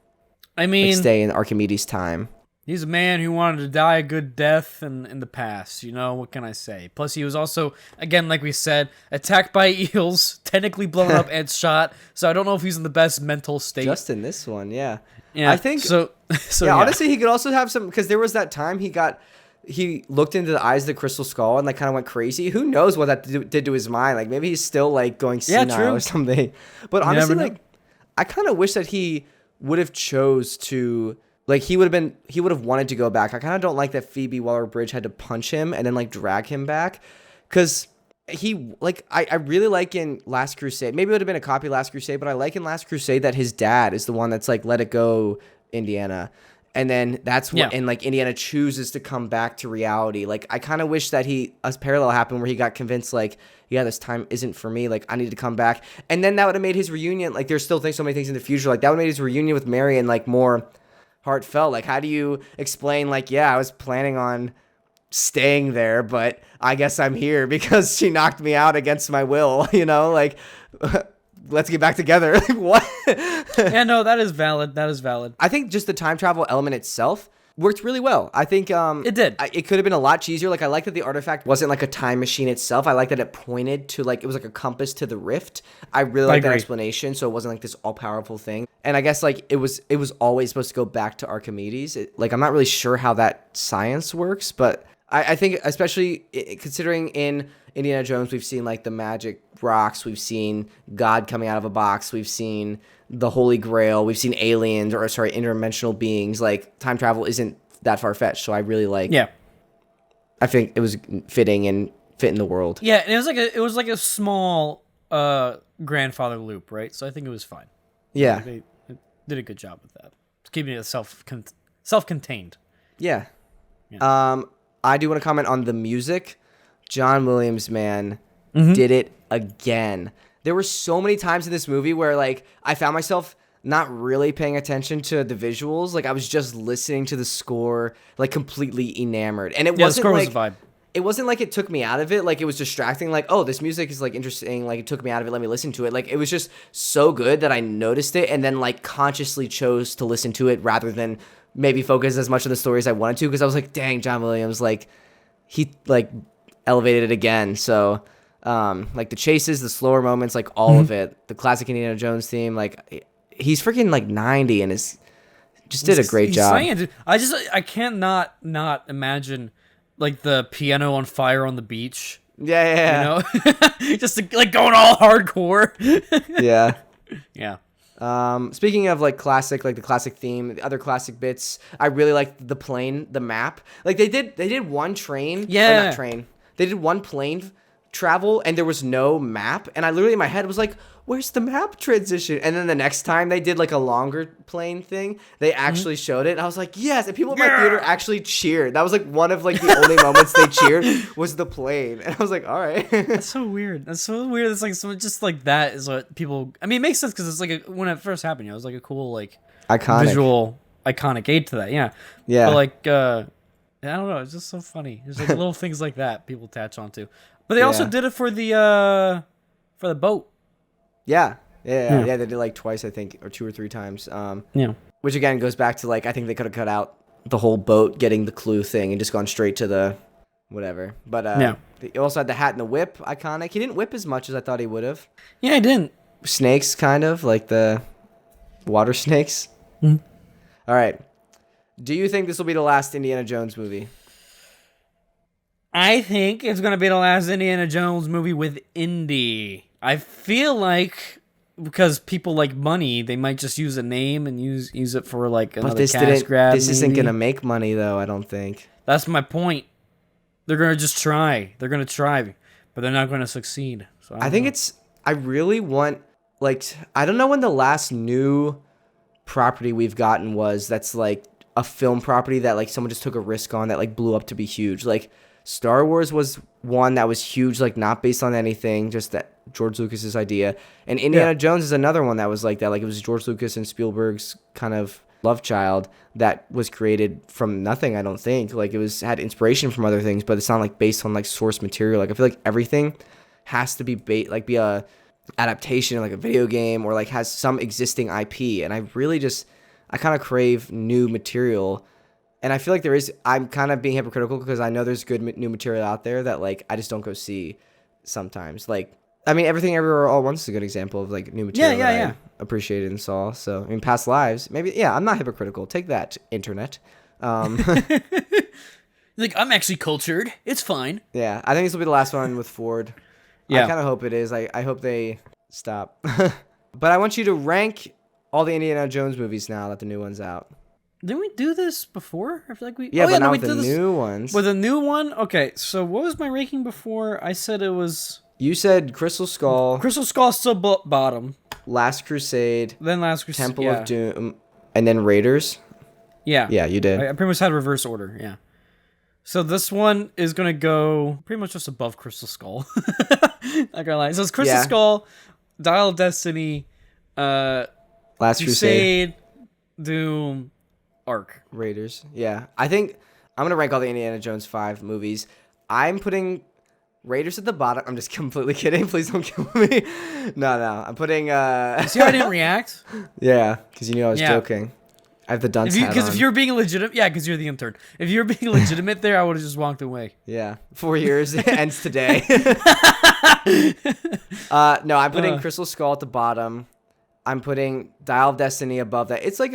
I mean, like stay in Archimedes' time. He's a man who wanted to die a good death in the past, you know, what can I say? Plus, he was also, again, like we said, attacked by eels, technically blown up and shot, so I don't know if he's in the best mental state. Just in this one, yeah. Yeah, I think, so yeah, honestly, he could also have some, because there was that time he looked into the eyes of the crystal skull and like kind of went crazy. Who knows what that did to his mind? Like maybe he's still like going senile or something. But honestly, like, I kind of wish that he would have chose to... Like, he would have wanted to go back. I kind of don't like that Phoebe Waller-Bridge had to punch him and then, like, drag him back. Because he, like, I really like in Last Crusade. Maybe it would have been a copy of Last Crusade, but I like in Last Crusade that his dad is the one that's, like, let it go, Indiana. And then that's what, and, like, Indiana chooses to come back to reality. Like, I kind of wish that a parallel happened where he got convinced, like, yeah, this time isn't for me. Like, I need to come back. And then that would have made his reunion, like, there's still so many things in the future. Like, that would have made his reunion with Marion, like, more... heartfelt. Like, how do you explain, like, yeah, I was planning on staying there, but I guess I'm here because she knocked me out against my will, you know, like, let's get back together. Like, what? Yeah, no, that is valid. I think just the time travel element itself worked really well. I think it did. It could have been a lot cheesier. Like, I like that the artifact wasn't like a time machine itself. I like that it pointed to, like, it was like a compass to the rift. I really like that explanation, so it wasn't like this all-powerful thing. And I guess, like, it was always supposed to go back to Archimedes. Like, I'm not really sure how that science works, but I think especially considering in Indiana Jones, we've seen, like, the magic rocks. We've seen God coming out of a box. We've seen the Holy Grail. We've seen aliens, or sorry, interdimensional beings. Like, time travel isn't that far-fetched, so I really like... Yeah. I think it was fitting and fit in the world. Yeah, and it was like a small grandfather loop, right? So I think it was fine. Yeah. They did a good job with that. Keeping it self-contained. Yeah. I do want to comment on the music. John Williams, man, did it again. There were so many times in this movie where, like, I found myself not really paying attention to the visuals. Like, I was just listening to the score, like, completely enamored. And it wasn't, the score like... was a vibe. It wasn't like it took me out of it. Like, it was distracting. Like, oh, this music is, like, interesting. Like, it took me out of it. Let me listen to it. Like, it was just so good that I noticed it and then, like, consciously chose to listen to it rather than maybe focus as much on the story as I wanted to. Because I was like, dang, John Williams, like, he, like, elevated it again. So, like, the chases, the slower moments, like, all of it. The classic Indiana Jones theme, like, he's freaking, like, 90 and just did a great job. I can't not imagine... like the piano on fire on the beach. Yeah. You know? Just like going all hardcore. Yeah. Yeah. Speaking of like classic, like the classic theme, the other classic bits, I really liked the map. Like they did one train. Yeah. Or not train. They did one plane travel and there was no map. And I literally in my head was like, where's the map transition? And then the next time they did like a longer plane thing, they actually showed it. And I was like, yes. And people in my theater actually cheered. That was like one of like the only moments they cheered was the plane. And I was like, all right. That's so weird. It's like so just like that is what people, I mean, it makes sense because it's like when it first happened, it was like a cool, like visual iconic aid to that. Yeah. Yeah. But like, I don't know. It's just so funny. There's like little things like that people attach onto. But they also did it for the boat. Yeah. They did it like twice, I think, or 2 or 3 times. Which again goes back to like I think they could have cut out the whole boat getting the clue thing and just gone straight to the whatever. But He also had the hat and the whip, iconic. He didn't whip as much as I thought he would have. Yeah, I didn't. Snakes, kind of, like the water snakes. Mm. All right. Do you think this will be the last Indiana Jones movie? I think it's gonna be the last Indiana Jones movie with Indy. I feel like because people like money, they might just use a name and use it for like another cash grab. This isn't gonna make money though. I don't think. That's my point. They're gonna just try. They're gonna try, but they're not gonna succeed. So I think it's. I really want. Like, I don't know when the last new property we've gotten was that's like a film property that like someone just took a risk on that like blew up to be huge. Like Star Wars was one that was huge, like not based on anything, just that George Lucas's idea. And Indiana Jones is another one that was like that. Like it was George Lucas and Spielberg's kind of love child that was created from nothing. I don't think like it had inspiration from other things, but it's not like based on like source material. Like I feel like everything has to be be a adaptation like a video game or like has some existing IP, and I kind of crave new material, and I feel like I'm kind of being hypocritical because I know there's good new material out there that like I just don't go see sometimes. Like I mean, Everything Everywhere All at Once is a good example of like new material that I appreciated and saw. So I mean, Past Lives, maybe. I'm not hypocritical. Take that, internet. Like I'm actually cultured. It's fine. Yeah, I think this will be the last one with Ford. Yeah. I kind of hope it is. I hope they stop. But I want you to rank all the Indiana Jones movies now that the new one's out. Didn't we do this before? I feel like we... Yeah, but now with the new ones. With the new one? Okay, so what was my ranking before? I said it was... You said Crystal Skull. Crystal Skull's still bottom. Last Crusade. Then Last Crusade. Temple of Doom. And then Raiders. Yeah. Yeah, you did. I pretty much had reverse order, yeah. So this one is going to go pretty much just above Crystal Skull. Not gonna lie. So it's Crystal Skull, Dial of Destiny, Last Crusade, Doom, Ark. Raiders. Yeah. I think I'm going to rank all the Indiana Jones 5 movies. I'm putting Raiders at the bottom. I'm just completely kidding. Please don't kill me. No. I'm putting... See how I didn't react? Yeah, because you knew I was joking. I have the dunce hat on. Because if you're being legitimate... Yeah, because you're the intern. If you're being legitimate there, I would have just walked away. Yeah. 4 years. Ends today. No, I'm putting Crystal Skull at the bottom. I'm putting Dial of Destiny above that. It's a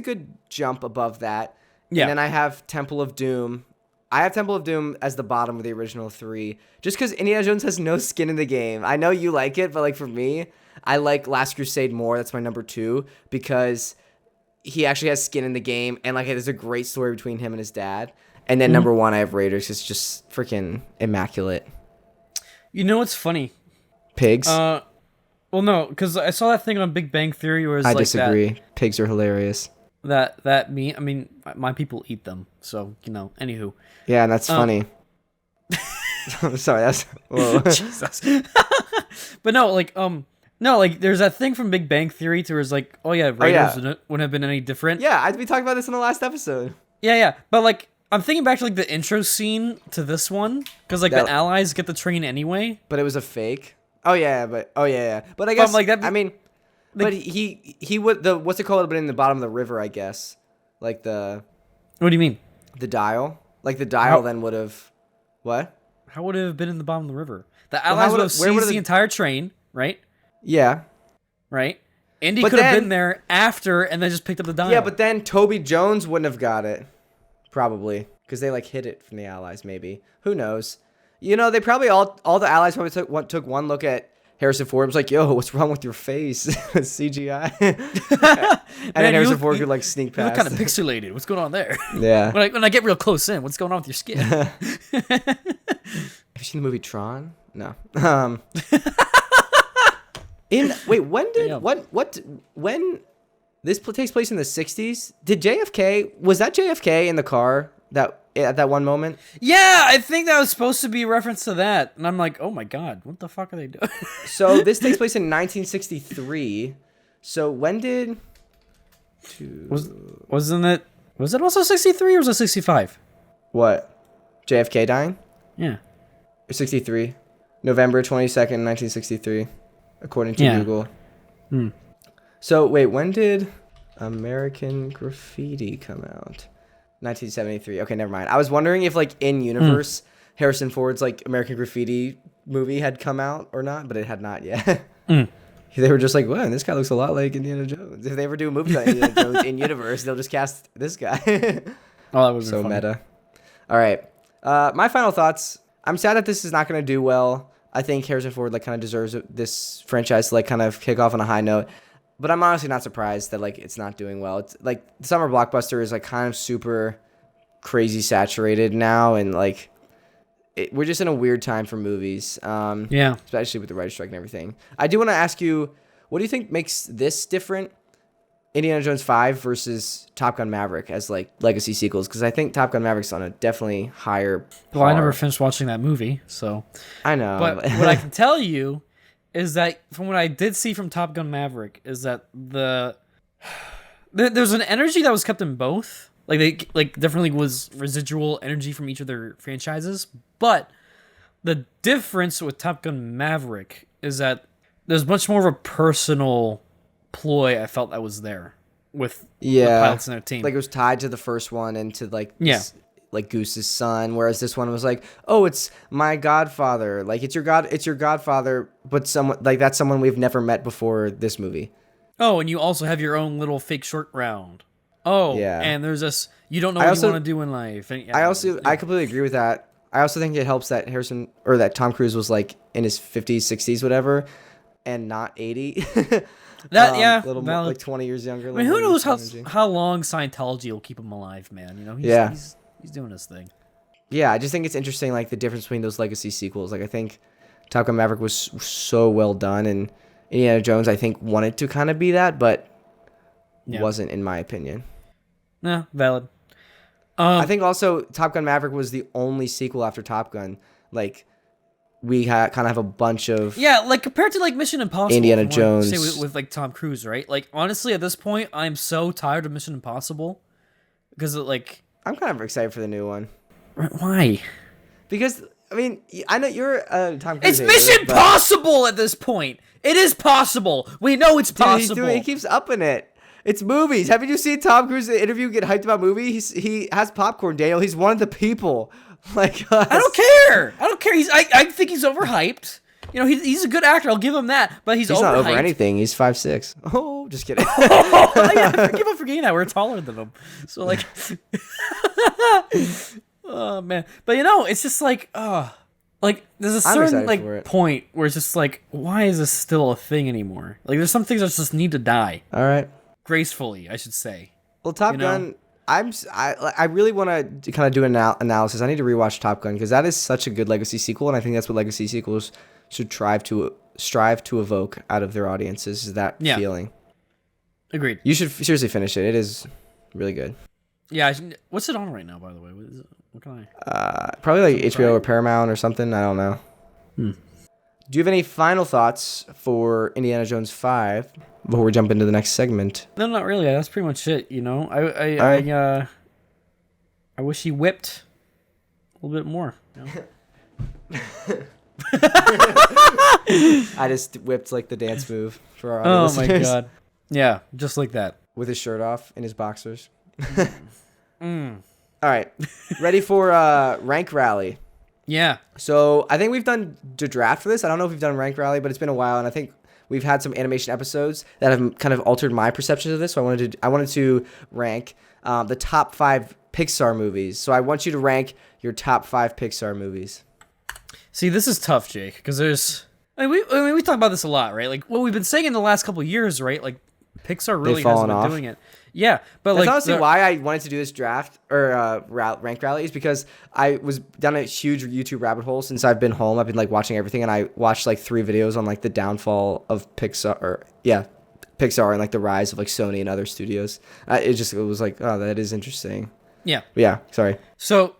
good jump above that. Yeah. And then I have Temple of Doom. I have Temple of Doom as the bottom of the original 3. Just because Indiana Jones has no skin in the game. I know you like it, but like for me, I like Last Crusade more. That's my number 2 because... he actually has skin in the game, and like there's a great story between him and his dad. And then number 1, I have Raiders. It's just freaking immaculate. You know what's funny? Pigs. Well, no, because I saw that thing on Big Bang Theory where it's I disagree. Pigs are hilarious. I mean, my people eat them, so Anywho. Yeah, and that's funny. I'm sorry, that's whoa. Jesus. But no, like, there's that thing from Big Bang Theory to where it's like, Raiders wouldn't have been any different. Yeah, we talked about this in the last episode. Yeah. But, like, I'm thinking back to, like, the intro scene to this one, because, like, the Allies get the train anyway. But it was a fake. But I guess, like that, I mean, but he would, what's it called, would have been in the bottom of the river, I guess. Like, What do you mean? The dial. Like, the dial then would have, what? How would it have been in the bottom of the river? The Allies would have seized the entire train, right? Yeah. Right? Indy could have been there after and then just picked up the dial. Yeah, but then Toby Jones wouldn't have got it. Probably. Because they, like, hid it from the Allies, maybe. Who knows? They probably, all the Allies probably took one look at Harrison Ford and was like, yo, what's wrong with your face? CGI. And then Harrison Ford could, like, sneak past. You look kind of pixelated. What's going on there? Yeah. When I get real close in, what's going on with your skin? Have you seen the movie Tron? No. When this takes place in the 60s, was that JFK in the car at that one moment? Yeah, I think that was supposed to be a reference to that. And I'm like, oh my God, what the fuck are they doing? So this takes place in 1963. So when did... Was it also 63 or was it 65? What? JFK dying? Yeah. 63. November 22nd, 1963. According to Google. So, wait, when did American Graffiti come out? 1973. Okay, never mind. I was wondering if, like, in universe, Harrison Ford's like American Graffiti movie had come out or not, but it had not yet. They were just like, "Wow, this guy looks a lot like Indiana Jones." If they ever do a movie about Indiana Jones in universe, they'll just cast this guy. Oh, that was so funny. meta. All right, my final thoughts. I'm sad that this is not going to do well. I think Harrison Ford like kind of deserves this franchise to like kind of kick off on a high note. But I'm honestly not surprised that like it's not doing well. It's like the summer blockbuster is like kind of super crazy saturated now, and like we're just in a weird time for movies. Yeah, especially with the writer's strike and everything. I do want to ask you, what do you think makes this different, Indiana Jones 5 versus Top Gun Maverick as like legacy sequels? Because I think Top Gun Maverick's on a definitely higher par. Well, I never finished watching that movie, so I know. But what I can tell you is that from what I did see from Top Gun Maverick is that there's an energy that was kept in both. Like they like definitely was residual energy from each of their franchises, but the difference with Top Gun Maverick is that there's much more of a personal ploy I felt that was there with the pilots and their team. Like it was tied to the first one and to like like Goose's son, whereas this one was like, oh, it's my godfather. Like it's your godfather, but someone like that's someone we've never met before this movie. Oh, and you also have your own little fake short round. Oh, yeah. And there's this, you don't know what you want to do in life. And, I completely agree with that. I also think it helps that Tom Cruise was like in his 50s, 60s, whatever, and not 80. That, little more, like 20 years younger. I mean, who knows how long Scientology will keep him alive, man? You know, he's doing his thing. Yeah, I just think it's interesting, like the difference between those legacy sequels. Like I think Top Gun Maverick was so well done, and Indiana Jones, I think, wanted to kind of be that, but wasn't, in my opinion. No, valid. I think also Top Gun Maverick was the only sequel after Top Gun. Like we kind of have a bunch of like compared to like Mission Impossible, Indiana Jones with like Tom Cruise, right? Like honestly, at this point, I'm so tired of Mission Impossible because like I'm kind of excited for the new one. Why? Because I mean, I know you're a Tom Cruise. It's Mission Impossible at this point. It is possible. We know it's possible. He keeps upping it. It's movies. Haven't you seen Tom Cruise in the interview get hyped about movies? He has popcorn, Daniel. He's one of the people. Like us. I don't care. I think he's overhyped. You know, he's a good actor. I'll give him that. But he's overhyped. Not over anything. He's 5'6". Oh, just kidding. I keep on forgetting that we're taller than him. So like, oh man. But you know, it's just like, like there's a certain like point where it's just like, why is this still a thing anymore? Like, there's some things that just need to die. All right. Gracefully, I should say. Well, Top Gun, I really want to kind of do an analysis. I need to rewatch Top Gun because that is such a good legacy sequel, and I think that's what legacy sequels should strive to evoke out of their audiences, is that feeling. Agreed. You should seriously finish it. It is really good. Yeah. What's it on right now, by the way? What can I? Probably like HBO or Paramount or something. I don't know. Do you have any final thoughts for Indiana Jones 5 before we jump into the next segment? No, not really. That's pretty much it. You know, I wish he whipped a little bit more. You know? I just whipped like the dance move for our audio listeners. My god! Yeah, just like that, with his shirt off in his boxers. All right, ready for rank rally? Yeah. So I think we've done the draft for this. I don't know if we've done rank rally, but it's been a while, and I think we've had some animation episodes that have kind of altered my perception of this. So I wanted to rank the top 5 Pixar movies. So I want you to rank your top 5 Pixar movies. See, this is tough, Jake, because we talk about this a lot, right? Like what we've been saying in the last couple of years, right? Like Pixar really hasn't been doing it. Yeah, but that's honestly why I wanted to do this draft or rank rally, is because I was down a huge YouTube rabbit hole since I've been home. I've been like watching everything, and I watched like 3 videos on like the downfall of Pixar, Pixar and like the rise of like Sony and other studios. It was like, oh, that is interesting. Yeah. Yeah. Sorry. So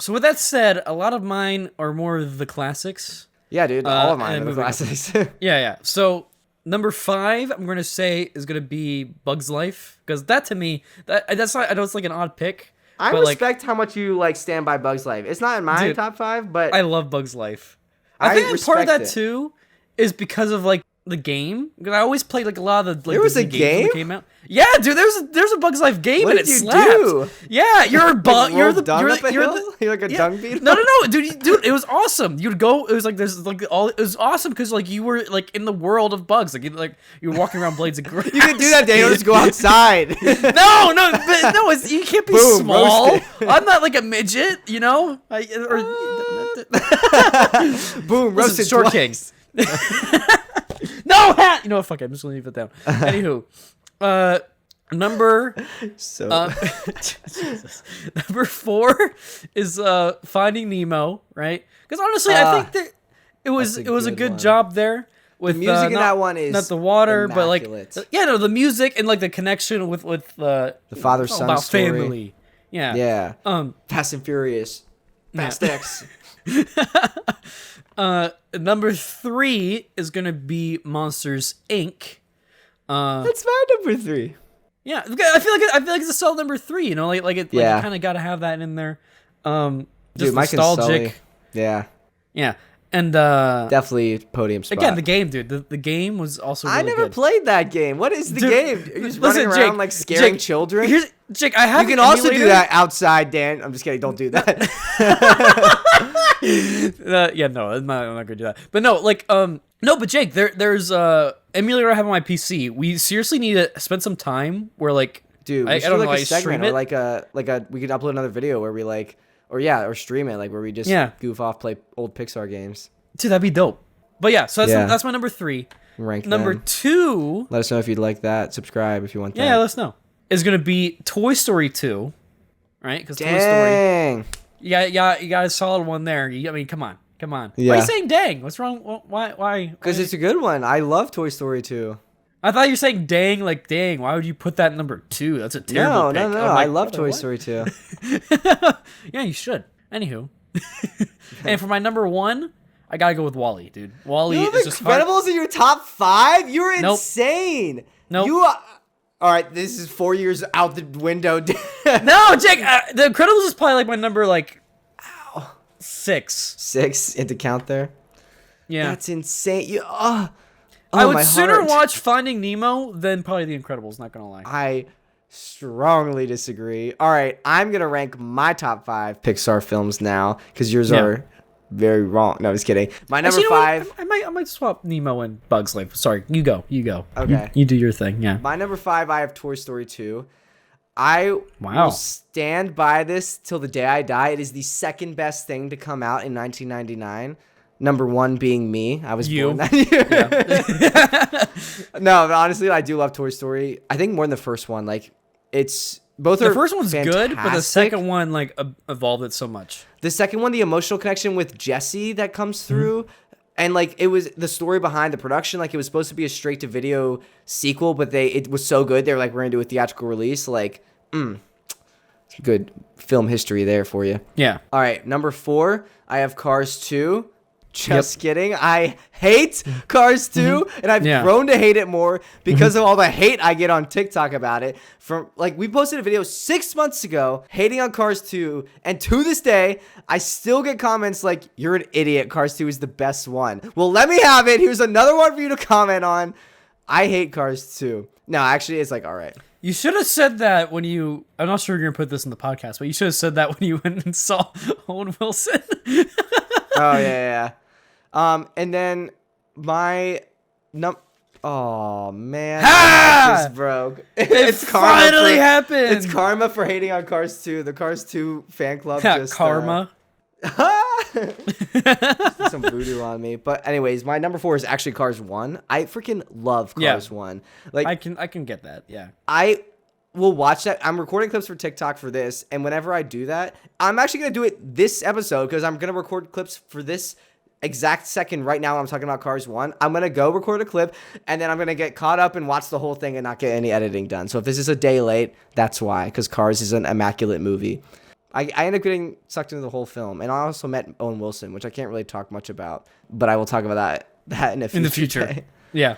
with that said, a lot of mine are more of the classics. Yeah, dude. All of mine are the classics. Yeah. So number 5, I'm gonna say, is gonna be Bug's Life, because that to me, that's not, I know it's like an odd pick. I respect how much you like stand by Bug's Life. It's not in my top 5, but I love Bug's Life. I think part of that too is because of like The game? Because I always played like a lot of the like There was Disney a games when game? they came out. Yeah, dude, there's a Bugs Life game What and did it you slapped. do? Yeah, you're a bug. You're Roll the dung you're, up a you're hill? the You're like a dung beetle? No, dude, it was awesome. You'd go. It was like there's like all. It was awesome because like you were like in the world of bugs. You were walking around blades of grass. You can do that, Daniel. Just go outside. No, you can't be Boom, small. roasted. I'm not like a midget, you know. Boom, roasted Short twice. King. No hat. You know what? Fuck it. I'm just gonna leave it down. Anywho, number So Jesus. Number 4 is Finding Nemo, right? Because honestly, I think that it was that's a a good good one. job there with the music in not, that one is not the water, immaculate. but like the music and like the connection with the father-son about story. family. Yeah. Yeah. Fast and Furious. Fast X. Number 3 is gonna be Monsters Inc. That's my number 3. Yeah, I feel like it's a solid number 3. You know, like you kind of got to have that in there. Just Dude, Mike and nostalgic. Sully. Yeah. Yeah, and Definitely podium spot. again, the game, dude. The game was also. Really I never good. played that game. What is the Dude, game? Are you just listen, running around Jake, like scaring Jake, children? Jake, I have. You can an also do emulator. that outside, Dan. I'm just kidding. Don't do that. Yeah, no, I'm not gonna do that. But no, but Jake, there's emulator I have on my PC. We seriously need to spend some time where Dude, we I should don't do know, like I a segment stream or it. like a we could upload another video where we or stream it where we just goof off, play old Pixar games. Dude, that'd be dope. But yeah, so that's my number 3. Rank Number them. 2. Let us know if you'd like that. Subscribe if you want that. Yeah, let us know. Is gonna be Toy Story 2, right? Because Toy Story. Dang. You got a solid one there. I mean, come on. Yeah. Why are you saying dang? What's wrong? Why? Because it's a good one. I love Toy Story 2. I thought you were saying dang, like dang. Why would you put that number 2? That's a terrible pick. No. I'm like, I love what? Toy Story 2. Yeah, you should. Anywho. And for my number 1, I gotta go with Wall-E, dude. Wall-E You have is just hard. Incredibles in your top 5? You're Nope. insane. Nope. All right, this is 4 years out the window. No, Jake. The Incredibles is probably my number 6. 6 into count there. Yeah. That's insane. I would my sooner heart. watch Finding Nemo than probably The Incredibles. Not gonna lie. I strongly disagree. All right, I'm gonna rank my top 5 Pixar films now because yours are very wrong. No, just kidding. My number Actually, you know what? 5. I might swap Nemo and Bugs Life. Sorry, you go. Okay. You do your thing. Yeah. My number 5, I have Toy Story 2. I Wow. will stand by this till the day I die. It is the second best thing to come out in 1999. Number 1 being me. I was born that year. No, but honestly, I do love Toy Story. I think more than the first one. It's both. The are first one's good, but the fantastic. second one evolved it so much. The second one, the emotional connection with Jesse that comes through. And it was the story behind the production. It was supposed to be a straight to video sequel, but it was so good. They were like, we're gonna do a theatrical release. Good film history there for you. Yeah. All right, number 4, I have Cars 2. Just kidding. I hate Cars 2, and I've grown to hate it more because of all the hate I get on TikTok about it. We posted a video 6 months ago hating on Cars 2, and to this day, I still get comments like, "You're an idiot. Cars 2 is the best one." Well, let me have it. Here's another one for you to comment on. I hate Cars 2. No, actually, it's all right. You should have said that when you. I'm not sure you're gonna put this in the podcast, but you should have said that when you went and saw Owen Wilson. Oh yeah. And then my oh man, Ha! this broke. It's finally happened. It's karma for hating on Cars 2. The Cars 2 fan club just karma. Some voodoo on me. But anyways, my number 4 is actually Cars 1. I freaking love Cars 1. I can get that. Yeah. I will watch that. I'm recording clips for TikTok for this, and whenever I do that, I'm actually gonna do it this episode because I'm gonna record clips for this exact second right now when I'm talking about Cars 1. I'm gonna go record a clip, and then I'm gonna get caught up and watch the whole thing and not get any editing done. So if this is a day late, that's why, because Cars is an immaculate movie. I ended up getting sucked into the whole film, and I also met Owen Wilson, which I can't really talk much about, but I will talk about that in the future. Day. Yeah.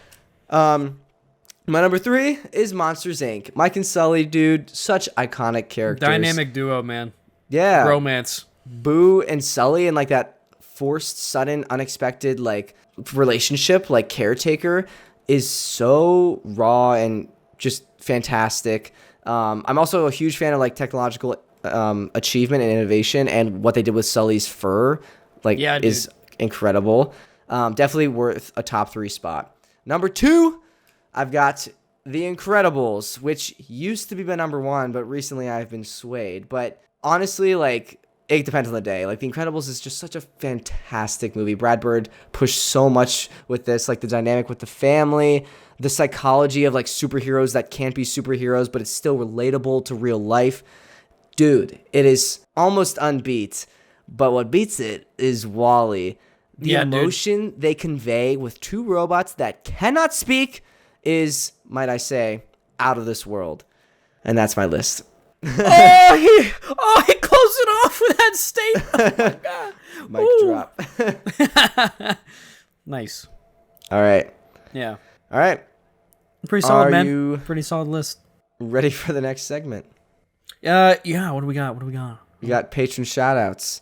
My number 3 is Monsters, Inc. Mike and Sully, dude, such iconic characters. Dynamic duo, man. Yeah. Romance. Boo and Sully and that forced, sudden, unexpected like relationship, like caretaker, is so raw and just fantastic. I'm also a huge fan of like technological achievement and innovation, and what they did with Sully's fur is incredible. Definitely worth a top 3 spot. Number 2, I've got The Incredibles, which used to be my number 1, but recently I've been swayed. But honestly, like, it depends on the day. Like, The Incredibles is just such a fantastic movie. Brad Bird pushed so much with this, like the dynamic with the family, the psychology of like superheroes that can't be superheroes, but it's still relatable to real life. Dude, it is almost unbeat. But what beats it is WALL-E. The emotion they convey with 2 robots that cannot speak is, might I say, out of this world. And that's my list. he closed it off with that statement. Oh my God. Mic drop. Nice. All right. Yeah. All right. Pretty solid, Are man. you Pretty solid list. ready for the next segment? Yeah. What do we got? We got patron shoutouts.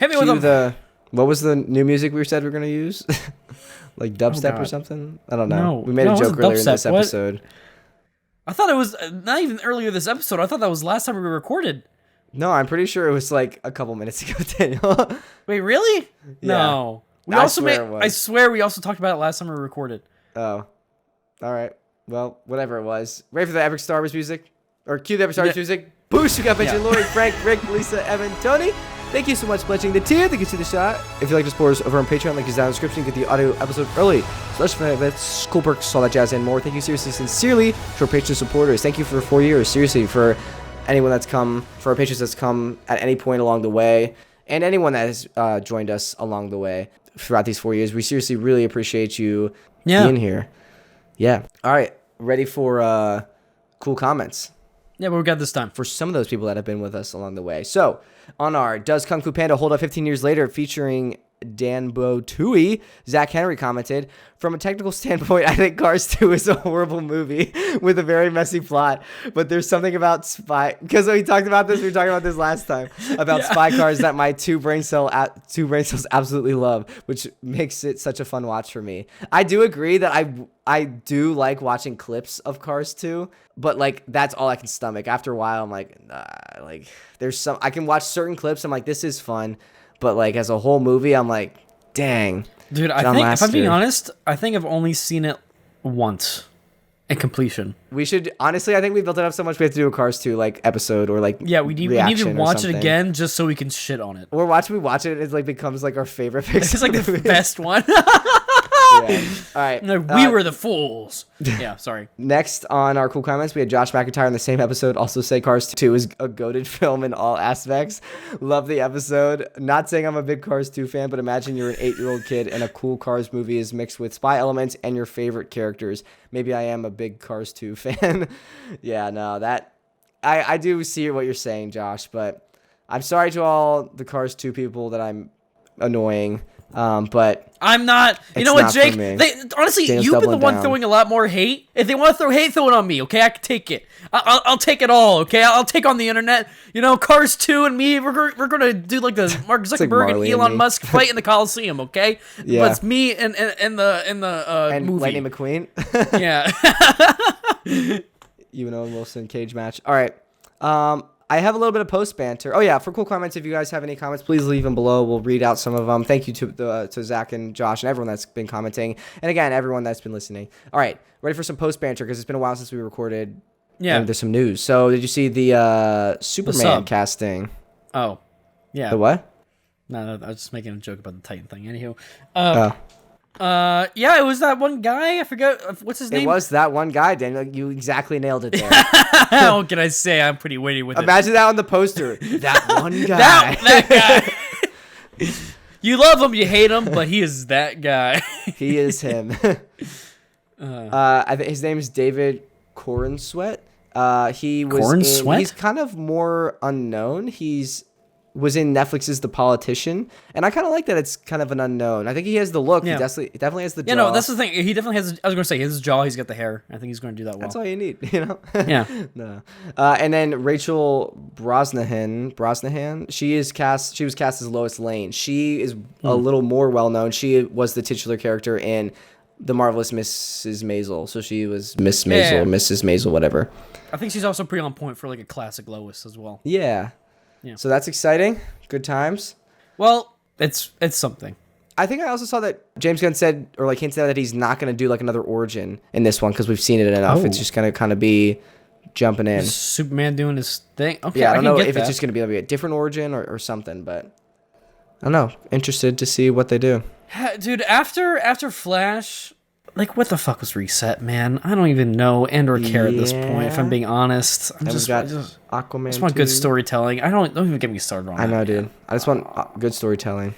Hit me with them. What was the new music we said we were going to use? Like dubstep or something? I don't know. No, we made a joke earlier in this episode. What? I thought it was not even earlier this episode. I thought that was last time we recorded. No, I'm pretty sure it was like a couple minutes ago, Daniel. Wait, really? Yeah. No. I swear we also talked about it last time we recorded. Oh. All right. Well, whatever it was. Ready for the Epic Star Wars music? Or cue the Epic Star Wars music. Boost, you got mentioned Lori, Frank, Rick, Lisa, Evan, Tony. Thank you so much for pledging the tier. Thank you to the shot. If you like to support us over on Patreon, link is down in the description. Get the audio episode early. Special events, cool perks, all that jazz, and more. Thank you seriously, sincerely to our Patreon supporters. Thank you for 4 years. Seriously, for anyone that's come, for our patrons that's come at any point along the way, and anyone that has joined us along the way throughout these 4 years. We seriously really appreciate you being here. Yeah. All right. Ready for cool comments? Yeah, what we got this time? For some of those people that have been with us along the way. So, on our Does Kung Fu Panda Hold Up 15 Years Later, featuring Danbo Tui, Zach Henry commented, from a technical standpoint, I think Cars 2 is a horrible movie with a very messy plot, but there's something about spy, because we were talking about this last time, about spy cars that my two brain cells absolutely love, which makes it such a fun watch for me. I do agree that I do like watching clips of Cars 2, but like that's all I can stomach. After a while, I'm like, nah, like I can watch certain clips. I'm like, this is fun, but like as a whole movie, I'm like, dang. Dude, I think if I'm being honest, I think I've only seen it once in completion. We should honestly, I think we built it up so much we have to do a Cars 2 like episode or like we need to watch it again just so we can shit on it. Or we watch it, it like becomes like our favorite Pixar. It's like the best one. Yeah. All right. No, we were the fools. Yeah, sorry. Next on our cool comments, we had Josh McIntyre in the same episode also say Cars 2 is a goated film in all aspects. Love the episode. Not saying I'm a big Cars 2 fan, but imagine you're an 8-year-old kid and a cool Cars movie is mixed with spy elements and your favorite characters. Maybe I am a big Cars 2 fan. Yeah, no, that I do see what you're saying, Josh, but I'm sorry to all the Cars 2 people that I'm annoying. But I'm not. You know what, Jake? Honestly, Daniel's you've been the one down. throwing a lot more hate. If they want to throw hate, throw it on me. Okay, I can take it. I'll take it all. Okay, I'll take on the internet. You know, Cars 2 and me. We're gonna do like the Mark Zuckerberg and Elon Musk fight in the Coliseum. Okay, yeah. But it's me and the movie. Lightning McQueen. Yeah. You and Owen Wilson cage match. All right. I have a little bit of post banter. Oh yeah, for cool comments, if you guys have any comments, please leave them below. We'll read out some of them. Thank you to Zach and Josh and everyone that's been commenting, and again, everyone that's been listening. All right, ready for some post banter because it's been a while since we recorded. Yeah, and there's some news. So, did you see the Superman casting? Oh, yeah. The what? No, I was just making a joke about the Titan thing. Anywho, yeah, it was that one guy. I forgot what's his name. It was that one guy, Daniel. You exactly nailed it there. What can I say? I'm pretty witty with Imagine that on the poster. That one guy. that guy. You love him, you hate him, but he is that guy. He is him. I think his name is David Corenswet. He was. Corenswet? He's kind of more unknown. He's was in Netflix's The Politician, and I kind of like that it's kind of an unknown. I think he has the look. Yeah. He definitely has the jaw. Yeah, no, that's the thing. He definitely has. I was gonna say his jaw. He's got the hair. I think he's gonna do that well. That's all you need, you know. Yeah. No. And then Rachel Brosnahan. She was cast as Lois Lane. She is a little more well known. She was the titular character in The Marvelous Mrs. Maisel. So she was Miss Maisel, Yeah. Mrs. Maisel, whatever. I think she's also pretty on point for like a classic Lois as well. Yeah. Yeah. So that's exciting. Good times. Well, it's something. I think I also saw that James Gunn said, or like hinted at, that he's not going to do like another origin in this one because we've seen it enough. Oh. It's just going to kind of be jumping in. Superman doing his thing. Okay, Yeah, I don't know get if that. it's just going to be like a different origin or something, but I don't know. Interested to see what they do. Dude, after Flash, like what the fuck was Reset, man? I don't even know or care at this point. If I'm being honest, And we've got Aquaman. I just want 2. good storytelling. Don't even get me started on I know, that, dude. man. I just want good storytelling.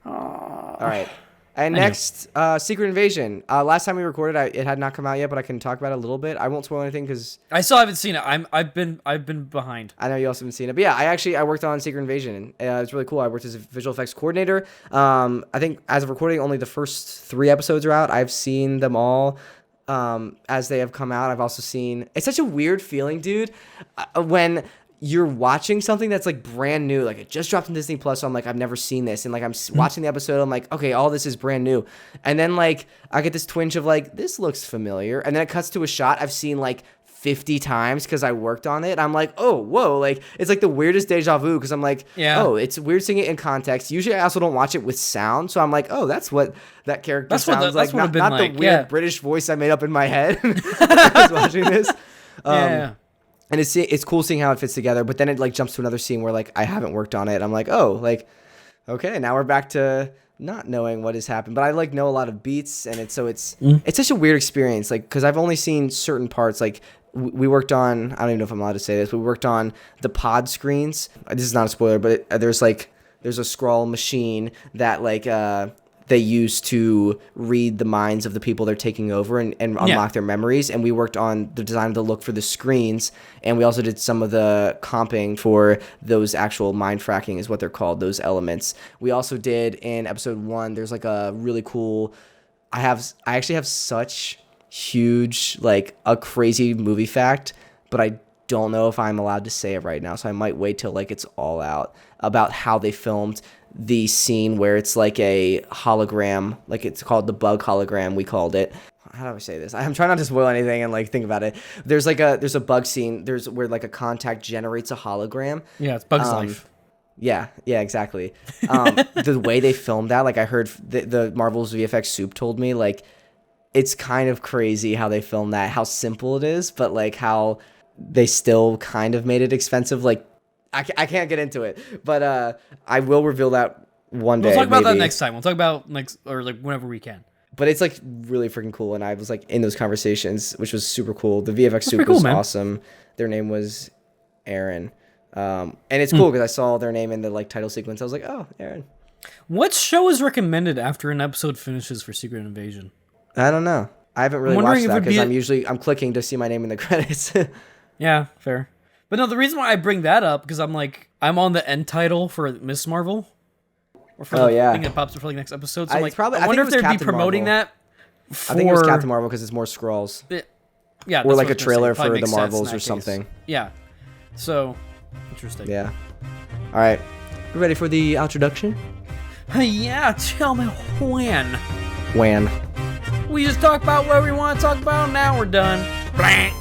All right. And next, Secret Invasion. Last time we recorded, it had not come out yet, but I can talk about it a little bit. I won't spoil anything because I still haven't seen it. I've been behind. I know you also haven't seen it. But yeah, I worked on Secret Invasion. It's really cool. I worked as a visual effects coordinator. I think as of recording, only the first 3 episodes are out. I've seen them all as they have come out. I've also seen... It's such a weird feeling, dude, when you're watching something that's like brand new. Like it just dropped on Disney Plus, so I'm like, I've never seen this. And like I'm watching the episode, I'm like, okay, all this is brand new. And then like I get this twinge of like, this looks familiar. And then it cuts to a shot I've seen like 50 times because I worked on it. I'm like, oh, whoa. Like it's like the weirdest deja vu because I'm like, oh, it's weird seeing it in context. Usually I also don't watch it with sound. So I'm like, oh, that's what that character sounds like. Not the weird British voice I made up in my head when I was watching this. Yeah. And it's cool seeing how it fits together, but then it like jumps to another scene where like I haven't worked on it. I'm like, oh, like, okay, now we're back to not knowing what has happened. But I like know a lot of beats, and it's such a weird experience, like because I've only seen certain parts. Like we worked on, I don't even know if I'm allowed to say this, but we worked on the pod screens. This is not a spoiler, but there's a scroll machine that like they use to read the minds of the people they're taking over and unlock their memories. And we worked on the design of the look for the screens. And we also did some of the comping for those actual mind fracking is what they're called, those elements. We also did in episode 1, there's like a really cool, I actually have such huge, like a crazy movie fact, but I don't know if I'm allowed to say it right now. So I might wait till like it's all out about how they filmed the scene where it's like a hologram, like it's called the bug hologram, we called it. How do I say this? I'm trying not to spoil anything and like think about it. There's a bug scene, where like a contact generates a hologram. Yeah, it's Bug's Life. Yeah, exactly. The way they filmed that, like I heard the Marvel's VFX soup told me, like it's kind of crazy how they filmed that, how simple it is, but like how they still kind of made it expensive. Like I can't get into it, but I will reveal that one day. We'll talk about maybe. that next time. We'll talk about next, or like whenever we can. But it's like really freaking cool, and I was like in those conversations, which was super cool. The VFX soup was awesome. Their name was Aaron, and it's cool because I saw their name in the like title sequence. I was like, oh, Aaron. What show is recommended after an episode finishes for Secret Invasion? I don't know. I haven't really watched that because I'm clicking to see my name in the credits. Yeah, fair. But no, the reason why I bring that up because I'm on the end title for Miss Marvel, or for the thing that pops up for like next episode. So I'm like, I wonder if they'd be promoting that. I think it was Captain Marvel because it's more scrolls. Yeah, or like a trailer for the Marvels or something. Yeah. So interesting. Yeah. All right, you ready for the introduction? Yeah, tell me when. When. We just talk about what we want to talk about. Now we're done. Blank.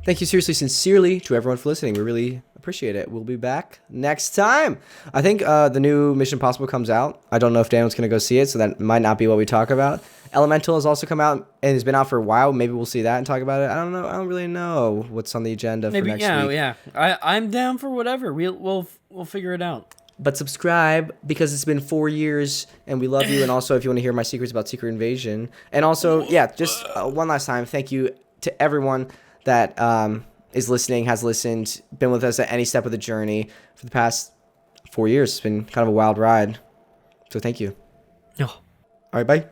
Thank you sincerely to everyone for listening. We really appreciate it. We'll be back next time. I think the new Mission Impossible comes out. I don't know if Daniel's going to go see it, so that might not be what we talk about. Elemental has also come out and has been out for a while. Maybe we'll see that and talk about it. I don't know. I don't really know what's on the agenda for next week. Yeah. I'm down for whatever. We'll figure it out. But subscribe because it's been 4 years and we love you. And also, if you want to hear my secrets about Secret Invasion. And also, just one last time, thank you to everyone that is listening, has listened, been with us at any step of the journey for the past 4 years. It's been kind of a wild ride. So thank you. Oh. All right, bye.